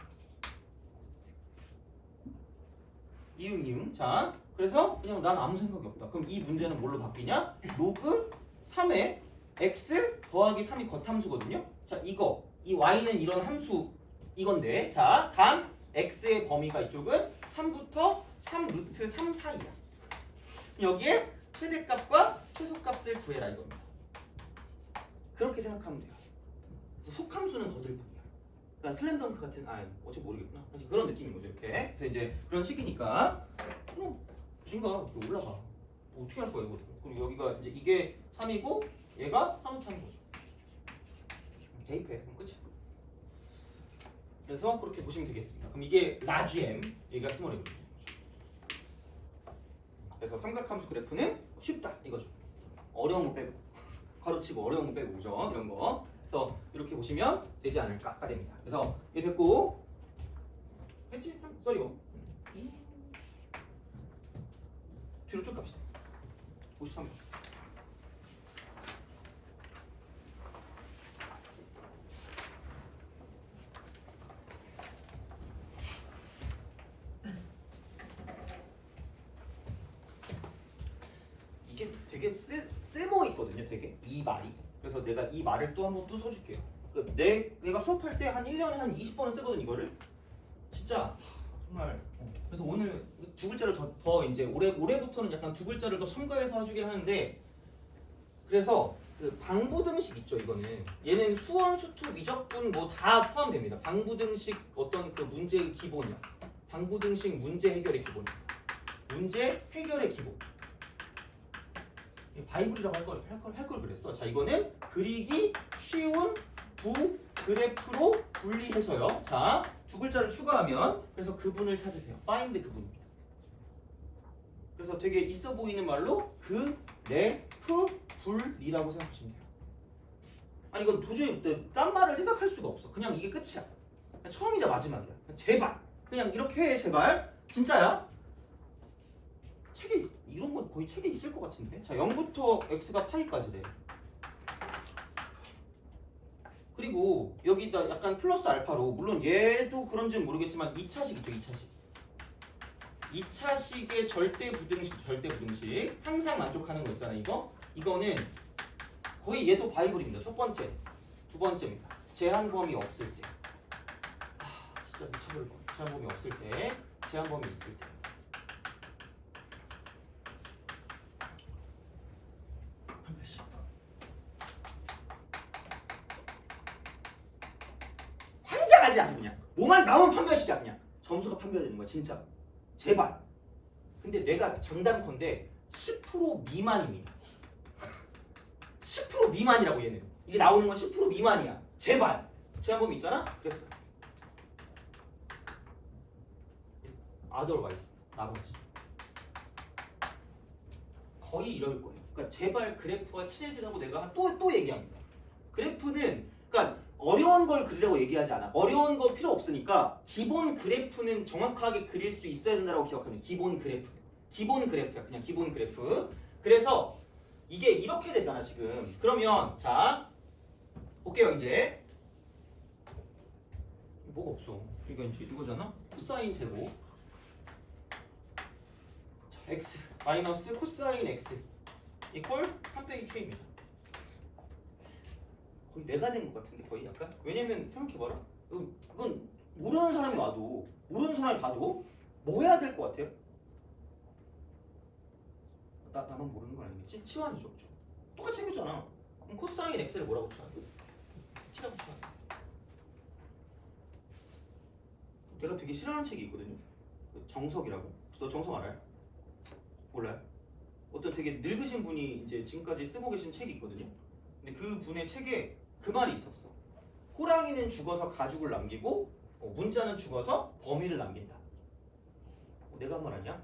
이응. 자, 그래서 그냥 난 아무 생각이 없다. 그럼 이 문제는 뭘로 바뀌냐? 로그 3의 x 더하기 3이 겉함수거든요. 자, 이거 이 y는 이런 함수 이건데, 자, 단 x의 범위가 이쪽은 3부터 3 루트 3 사이야. 여기에 최대값과 최소값을 구해라 이겁니다. 그렇게 생각하면 돼요. 그래서 속함수는 거들 뿐이야. 그러니까 슬램덩크 같은 어차피 모르겠구나. 그런 느낌인 거죠 이렇게. 그래서 이제 그런 식이니까 진가 이렇게 올라가. 뭐 어떻게 할 거야 이거? 그리고 여기가 이제 이게 3이고 얘가 3은 3인 거죠. 대입해. 그럼 끝이야. 그래서 그렇게 보시면 되겠습니다. 그럼 이게 라지엠, 얘가 스몰엠이거든요. 그래서 삼각함수 그래프는 쉽다 이거죠. 어려운 거 빼고 가로치고 어려운 거 빼고 그죠? 이런 거. 그래서 이렇게 보시면 되지 않을까가 됩니다. 그래서 이게 됐고 했지? 썰이고 뒤로 쭉 갑시다. 53번. 이게 되게 쓸모 있거든요. 되게 이 말이. 그래서 내가 이 말을 또 한번 또 써줄게요. 그러니까 내가 수업할 때 한 1년에 한 20번은 쓰거든 이거를. 진짜 정말. 그래서 오늘 두 글자를 더 이제 올해부터는 약간 두 글자를 더 첨가해서 해주긴 하는데, 그래서 그 방부등식 있죠 이거는. 얘는 수원, 수투, 위적분 뭐 다 포함됩니다. 방부등식 어떤 그 문제의 기본이야. 방부등식 문제 해결의 기본. 문제 해결의 기본. 바이블이라고 할 걸 그랬어. 자, 이거는 그리기 쉬운 두 그래프로 분리해서요. 자, 두 글자를 추가하면 그래서 그분을 찾으세요. find 그분입니다. 그래서 되게 있어 보이는 말로 그래프 분리라고 생각하시면 돼요. 아니 이건 도저히 딴 말을 생각할 수가 없어. 그냥 이게 끝이야. 그냥 처음이자 마지막이야. 제발 그냥 이렇게 해 제발. 진짜야. 책에 이런 건 거의 책에 있을 것 같은데. 자, 0부터 x가 파이까지래. 그리고 여기다 약간 플러스 알파로, 물론 얘도 그런지는 모르겠지만 2차식 있죠. 2차식의 절대 부등식 항상 만족하는 거 있잖아. 이거는 거의 얘도 바이블입니다. 첫 번째, 두 번째입니다. 제한 범위 없을 때. 진짜 미쳐버릴 거. 제한 범위 없을 때, 제한 범위 있을 때. 환장하지 아주 그냥. 뭐만 나오면 판별식이야 그냥. 점수가 판별되는 거야 진짜. 제발. 근데 내가 장담컨대 10% 미만입니다. 10% 미만이라고 얘는. 이게 나오는 건 10% 미만이야. 제발. 제한범위 있잖아. 그래프. otherwise 나머지. 거의 이럴 거예요. 그러니까 제발 그래프와 친해지라고 내가 또 얘기합니다. 그래프는 그러니까 어려운 걸 그리라고 얘기하지 않아. 어려운 거 필요 없으니까 기본 그래프는 정확하게 그릴 수 있어야 된다고 기억하면 기본 그래프. 기본 그래프야. 그냥 기본 그래프. 그래서 이게 이렇게 되잖아 지금. 그러면 자 볼게요 이제. 뭐가 없어. 그러니까 이제 이거잖아. 코사인 제곱 자, x 마이너스 코사인 x 이퀄 3-k입니다. 거의 내가 된 것 같은데 거의 약간. 왜냐면 생각해봐라. 이건 모르는 사람이 와도 모르는 사람이 봐도 뭐 해야 될 것 같아요? 나만 모르는 건 아니겠지? 치환이죠. 똑같이 생겼잖아. 그럼 코사인 x를 뭐라고 치환? t라고 치환. 내가 되게 싫어하는 책이 있거든요. 정석이라고. 너 정석 알아요? 몰라요? 어떤 되게 늙으신 분이 이제 지금까지 쓰고 계신 책이 있거든요. 근데 그 분의 책에 그 말이 있었어. 호랑이는 죽어서 가죽을 남기고 문자는 죽어서 범위를 남긴다. 내가 한 말 아니야?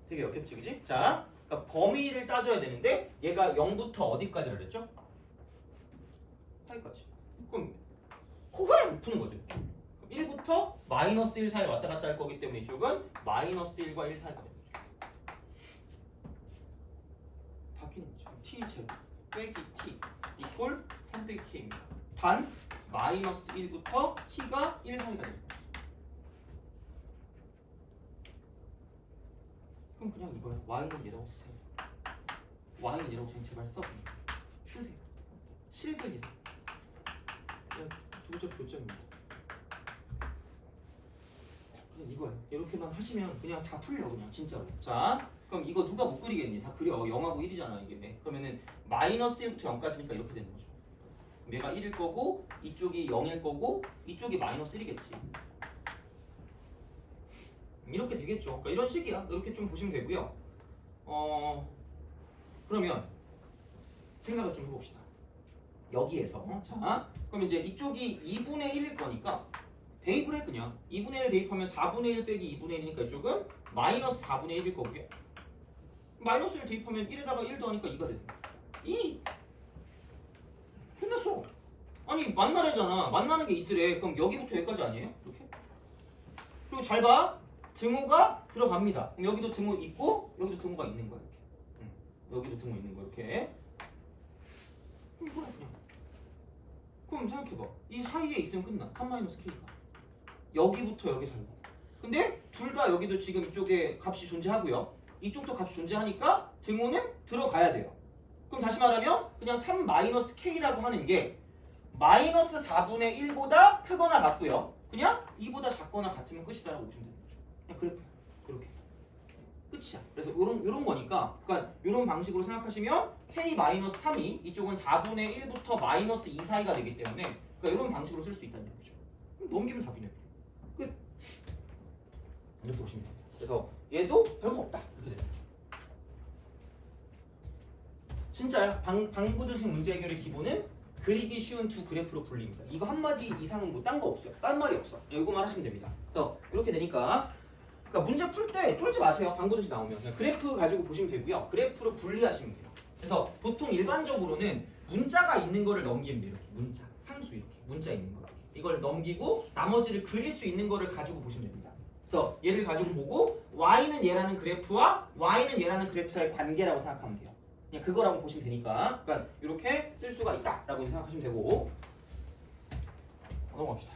되게 역겹지, 그지? 자, 그러니까 범위를 따져야 되는데 얘가 0부터 어디까지 그랬죠? 8까지. 그럼 코를 푸는 거죠. 1부터 마이너스 1 사이에 왔다 갔다 할 거기 때문에 이쪽은 마이너스 1과 1 사이가 되는 거죠. 바뀌는 거죠. t 제곱 빼기 t 이꼴 300k입니다. 단 마이너스 1부터 t가 1 사이가 되는 거죠. 그럼 그냥 이거야. y는 얘라고 쓰세요. y는 얘라고 그냥 제발 써. 쓰세요. 실근이다. 그냥 두점 교점입니다. 그냥 이거야. 이렇게만 하시면 그냥 다 풀려 그냥 진짜로. 자, 그럼 이거 누가 못 그리겠니? 다 그려. 0하고 1이잖아 이게. 그러면은 마이너스 1부터 0까지니까 이렇게 되는 거죠. 얘가 1일 거고 이쪽이 0일 거고 이쪽이 마이너스 1이겠지. 이렇게 되겠죠. 그러니까 이런 식이야. 이렇게 좀 보시면 되고요. 그러면 생각을 좀 해봅시다. 여기에서 자, 그럼 이제 이쪽이 2분의 1일 거니까 대입을 해 그냥. 2분의 1 대입하면 4분의 1 빼기 2분의 1이니까 이쪽은 마이너스 4분의 1일 거고요. 마이너스 1 대입하면 1에다가 1 더하니까 2가 되는 거야. 2! 끝났어. 아니 만나래잖아. 만나는 게 있으래. 그럼 여기부터 여기까지 아니에요? 이렇게? 그리고 잘 봐. 등호가 들어갑니다. 그럼 여기도 등호 있고 여기도 등호가 있는 거야 이렇게. 여기도 등호 있는 거 이렇게. 그럼 생각해봐. 이 사이에 있으면 끝나. 3-k가. 여기부터 여기 살고. 근데 둘 다 여기도 지금 이쪽에 값이 존재하고요. 이쪽도 값이 존재하니까 등호는 들어가야 돼요. 그럼 다시 말하면 그냥 3-k라고 하는 게 마이너스 4분의 1보다 크거나 같고요. 그냥 2보다 작거나 같으면 끝이다라고 보시면 되는 거죠. 그냥 그래프야. 그렇게. 끝이야. 그래서 요런 거니까 그러니까 요런 방식으로 생각하시면 k-3이 이쪽은 4분의 1부터 마이너스 2 사이가 되기 때문에 그러니까 요런 방식으로 쓸 수 있다는 얘기죠. 넘기면 답이네. 끝. 이렇게 보시면 됩니다. 그래서 얘도 별거 없다. 이렇게 되는 거죠. 진짜야. 방부등식 문제 해결의 기본은 그리기 쉬운 두 그래프로 불립니다. 이거 한마디 이상은 뭐 딴 거 없어요. 딴 말이 없어. 이거만 하시면 됩니다. 그래서 이렇게 되니까 그러니까 문제 풀 때 쫄지 마세요. 방부등식 나오면 그냥 그래프 가지고 보시면 되고요. 그래프로 분리하시면 돼요. 그래서 보통 일반적으로는 문자가 있는 거를 넘기면 돼요. 이렇게 문자, 상수 이렇게 문자 있는 거 이렇게. 이걸 넘기고 나머지를 그릴 수 있는 거를 가지고 보시면 됩니다. 그래서 얘를 가지고 보고 y는 얘라는 그래프와 y는 얘라는 그래프 사이의 관계라고 생각하면 돼요. 그냥 그거라고 보시면 되니까 그러니까 이렇게 쓸 수가 있다라고 생각하시면 되고 넘어갑시다.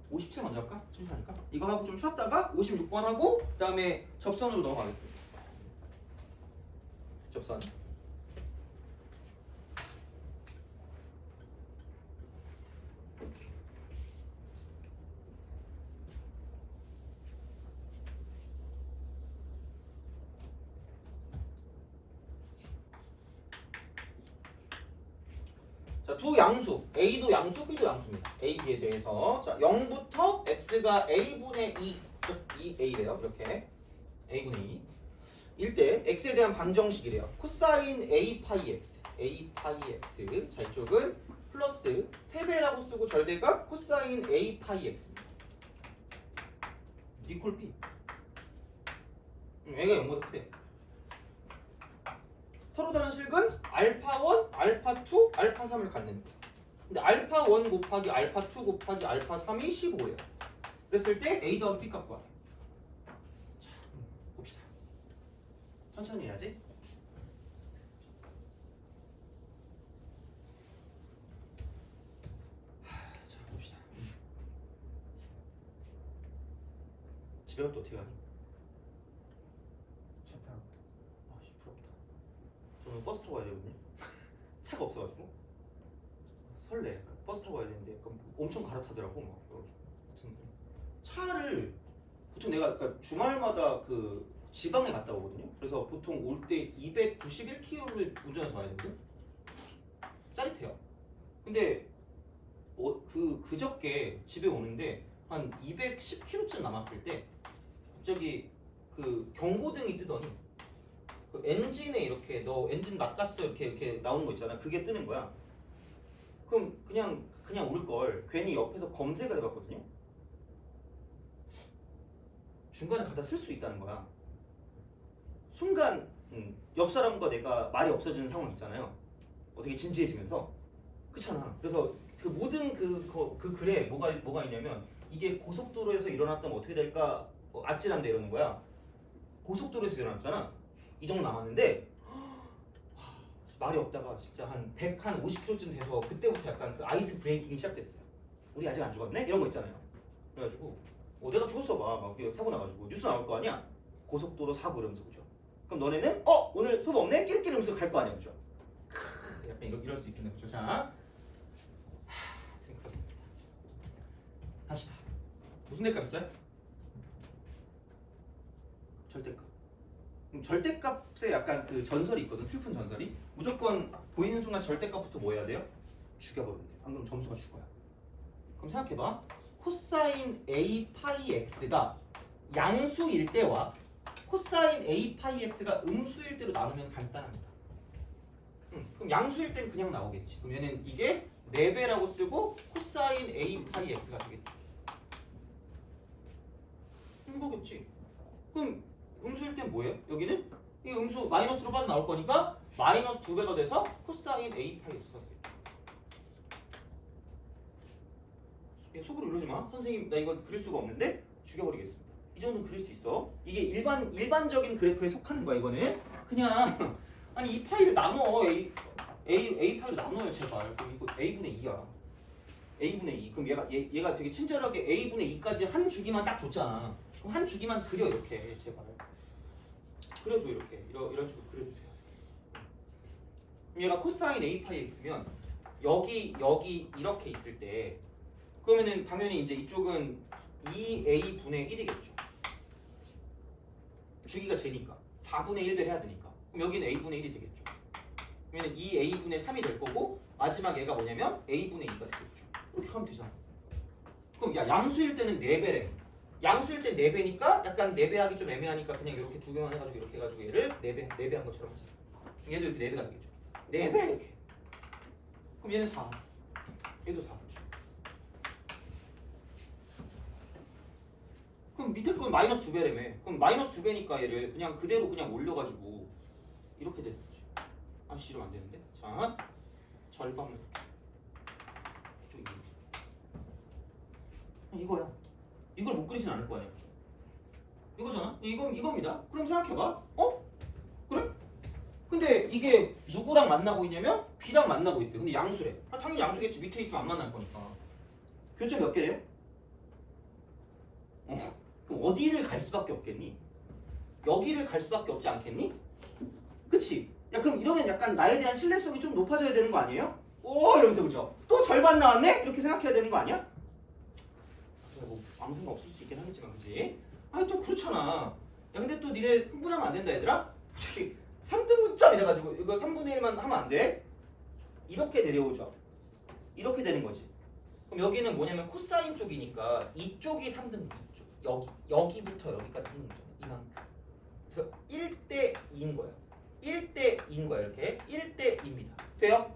57 먼저 할까? 잠시만요. 이거 하고 좀 쉬었다가 56번 하고 그 다음에 접선으로 넘어가겠습니다. 접선. 자, 두 양수, A도 양수, B도 양수입니다. A, B에 대해서 자 0부터 X가 A분의 2, 2A래요. 이렇게 A분의 2. 일 때 x에 대한 방정식이래요. 코사인 a 파이 x, a 파이 x. 자 이쪽은 플러스 3배라고 쓰고 절대값 코사인 a 파이 x입니다. 이퀄 b. 얘가 0보다 크대. 서로 다른 식은 알파 1, 알파 2, 알파 3을 갖는 거야. 근데 알파 1 곱하기 알파 2 곱하기 알파 3이 15예요. 그랬을 때 a 더하기 b 값 구하래. 자, 봅시다. 천천히 해야지. 자, 봅시다. 집에 갈 때 어떻게 가니? 차 타고. 아씨 부럽다. 저는 버스 타고 가야 되거든요. 차가 없어가지고 설레. 버스 타고 가야 되는데 엄청 갈아타더라고. 막 그래가지고 차를 보통 내가 그러니까 주말마다 그 지방에 갔다 오거든요. 그래서 보통 올 때 291km를 운전해서 가야 되거든. 짜릿해요. 근데 그저께 집에 오는데 한 210km쯤 남았을 때 갑자기 그 경고등이 뜨더니 그 엔진에 이렇게 너 엔진 낚았어 이렇게 나오는 거 있잖아. 그게 뜨는 거야. 그럼 그냥 올 걸 괜히 옆에서 검색을 해봤거든요. 중간에 갖다 쓸 수 있다는 거야. 순간 옆 사람과 내가 말이 없어지는 상황 있잖아요. 되게 진지해지면서 그렇잖아. 그래서 그 모든 그 글에 뭐가 있냐면 이게 고속도로에서 일어났다면 어떻게 될까? 아찔한데 이러는 거야. 고속도로에서 일어났잖아. 이 정도 남았는데 말이 없다가 진짜 한 150km쯤 돼서 그때부터 약간 그 아이스 브레이킹이 시작됐어요. 우리 아직 안 죽었네? 이런 거 있잖아요. 그래가지고 내가 죽었어 막 사고 나가지고 뉴스 나올 거 아니야? 고속도로 사고 이러면서 그죠? 그럼 너네는 오늘 수업 없네? 끼리끼리 하면서 갈 거 아니야 그죠? 약간 이럴 수 있었네 그죠? 자 하여튼 그렇습니다. 갑시다. 무슨 대값 있어요? 절대값. 그럼 절대값에 약간 그 전설이 있거든. 슬픈 전설이. 무조건 보이는 순간 절대값부터 뭐 해야 돼요? 죽여버려야 돼. 안 그러면 점수가 죽어요. 그럼 생각해봐. 코사인 a 파이 x가 양수일 때와 코사인 a 파이 x가 음수일 때로 나누면 간단합니다. 그럼 양수일 땐 그냥 나오겠지. 그럼 얘는 이게 4배라고 쓰고 코사인 a 파이 x가 되겠죠. 이거겠지. 그럼 음수일 땐 뭐예요? 여기는 이 음수 마이너스로 빠져나올 거니까 마이너스 2배가 돼서 코사인 a 파이 x가 되겠죠. 속으로 이러지 마. 선생님 나 이거 그릴 수가 없는데 죽여버리겠습니다. 이 정도는 그릴 수 있어. 이게 일반적인 그래프에 속하는 거야. 이거는 그냥 아니 이 파이를 나눠 a 파이를 나눠요 제발. 그럼 이거 a분의 2야. a분의 2. 그럼 얘가 되게 친절하게 a분의 2까지 한 주기만 딱 줬잖아. 그럼 한 주기만 그려 이렇게 제발. 그려줘 이렇게 이런 식으로 그려주세요. 그럼 얘가 코사인 a 파이 x면 여기 이렇게 있을 때 그러면은 당연히 이제 이쪽은 2a분의 1이겠죠. 주기가 제니까 4분의 1배 해야 되니까. 그럼 여기는 a분의 1이 되겠죠. 그러면 2a분의 3이 될 거고 마지막 얘가 뭐냐면 a분의 2가 되겠죠. 이렇게 하면 되잖아. 그럼 양수일 때는 4배래. 양수일 때 4배니까 약간 4배 하기 좀 애매하니까 그냥 이렇게 2배만 해가지고 이렇게 해가지고 얘를 4배 한 것처럼 하자. 얘도 이렇게 4배가 되겠죠. 4배 이렇게. 그럼 얘는 4. 얘도 4. 그럼 밑에 건 마이너스 2배라며. 그럼 마이너스 2배니까 얘를 그냥 그대로 그냥 올려가지고 이렇게 되는 거지. 아씨 이러면 안 되는데. 자 절반을 이렇게. 이거야. 이걸 못 그리진 않을 거 아니야. 이거잖아. 이겁니다. 그럼 생각해봐. 그래? 근데 이게 누구랑 만나고 있냐면 B랑 만나고 있대. 근데 양수래. 당연히 양수겠지. 밑에 있으면 안 만날 거니까. 교점 몇 개래요? 그럼 어디를 갈 수밖에 없겠니? 여기를 갈 수밖에 없지 않겠니? 그치? 야 그럼 이러면 약간 나에 대한 신뢰성이 좀 높아져야 되는 거 아니에요? 오 이러면서 그죠? 또 절반 나왔네? 이렇게 생각해야 되는 거 아니야? 뭐 아무 생각 없을 수 있긴 하겠지만 그치? 아니 또 그렇잖아. 야 근데 또 니네 흥분하면 안 된다 얘들아? 3등분점 이래가지고 이거 3분의 1만 하면 안 돼? 이렇게 내려오죠. 이렇게 되는 거지. 그럼 여기는 뭐냐면 코사인 쪽이니까 이쪽이 3등분. 여기부터 여기까지 3등분. 이만큼. 그래서 1대 2인 거예요. 1대 2인 거예요. 이렇게 1대 2입니다. 돼요?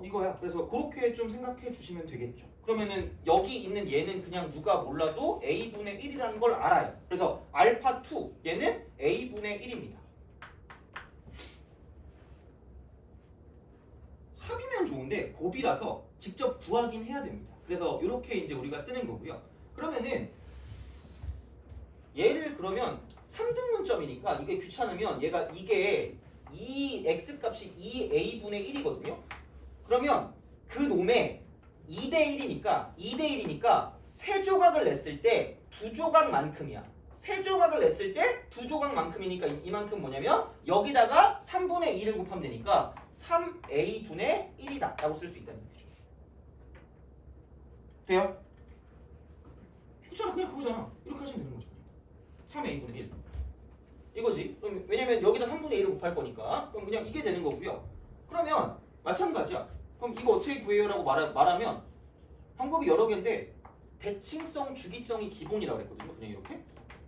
이거야. 그래서 그렇게 좀 생각해 주시면 되겠죠. 그러면은 여기 있는 얘는 그냥 누가 몰라도 a분의 1이라는 걸 알아요. 그래서 알파 2 얘는 a분의 1입니다. 합이면 좋은데 곱이라서 직접 구하긴 해야 됩니다. 그래서 이렇게 이제 우리가 쓰는 거고요. 그러면은 얘를 그러면 3등분점이니까 이게 귀찮으면 얘가 이게 2x 값이 2a분의 1이거든요. 그러면 그 놈에 2대1이니까 세 조각을 냈을 때 두 조각만큼이야. 세 조각을 냈을 때 두 조각만큼이니까 이만큼 뭐냐면 여기다가 3분의 2를 곱하면 되니까 3a분의 1이다 라고 쓸 수 있다는 얘기죠. 돼요? 그렇잖아. 그냥 그거잖아. 이렇게 하시면 되는 거죠. 3a분의 1 이거지. 그럼 왜냐면 여기다 3분의 1을 곱할 거니까 그럼 그냥 이게 되는 거고요. 그러면 마찬가지야. 그럼 이거 어떻게 구해요? 라고 말하면 방법이 여러 개인데 대칭성, 주기성이 기본이라고 그랬거든요. 그냥 이렇게.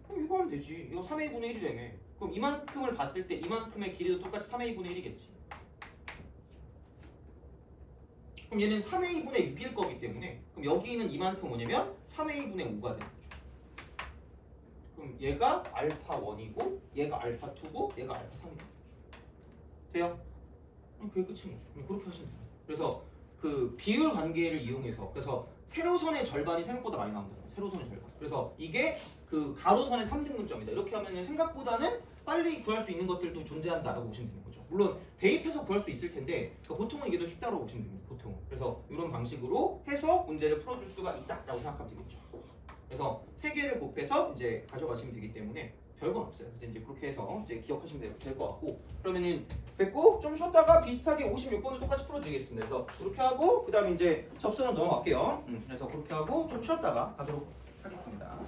그럼 이거 하면 되지. 이거 3a분의 1이라며. 그럼 이만큼을 봤을 때 이만큼의 길이도 똑같이 3a분의 1이겠지. 그럼 얘는 3a분의 6일 거기 때문에 그럼 여기 있는 이만큼 뭐냐면 3a분의 5가 되는 거죠. 그럼 얘가 알파 1이고 얘가 알파 2고 얘가 알파 3이 되는 거죠. 돼요? 그게 끝인 거죠. 그렇게 하시면 돼요. 그래서 그 비율 관계를 이용해서 그래서 세로선의 절반이 생각보다 많이 나온다. 세로선의 절반. 그래서 이게 그 가로선의 3등분점이다. 이렇게 하면은 생각보다는 빨리 구할 수 있는 것들도 존재한다라고 보시면 되는 거죠. 물론 대입해서 구할 수 있을 텐데 그러니까 보통은 이게 더 쉽다고 보시면 됩니다. 보통은. 그래서 이런 방식으로 해서 문제를 풀어줄 수가 있다라고 생각하면 되겠죠. 그래서 세 개를 곱해서 이제 가져가시면 되기 때문에 별건 없어요. 그래서 이제 그렇게 해서 이제 기억하시면 될 것 같고 그러면은 됐고 좀 쉬었다가 비슷하게 56번을 똑같이 풀어드리겠습니다. 그래서 그렇게 하고 그 다음에 이제 접수로 넘어갈게요. 그래서 그렇게 하고 좀 쉬었다가 가도록 하겠습니다.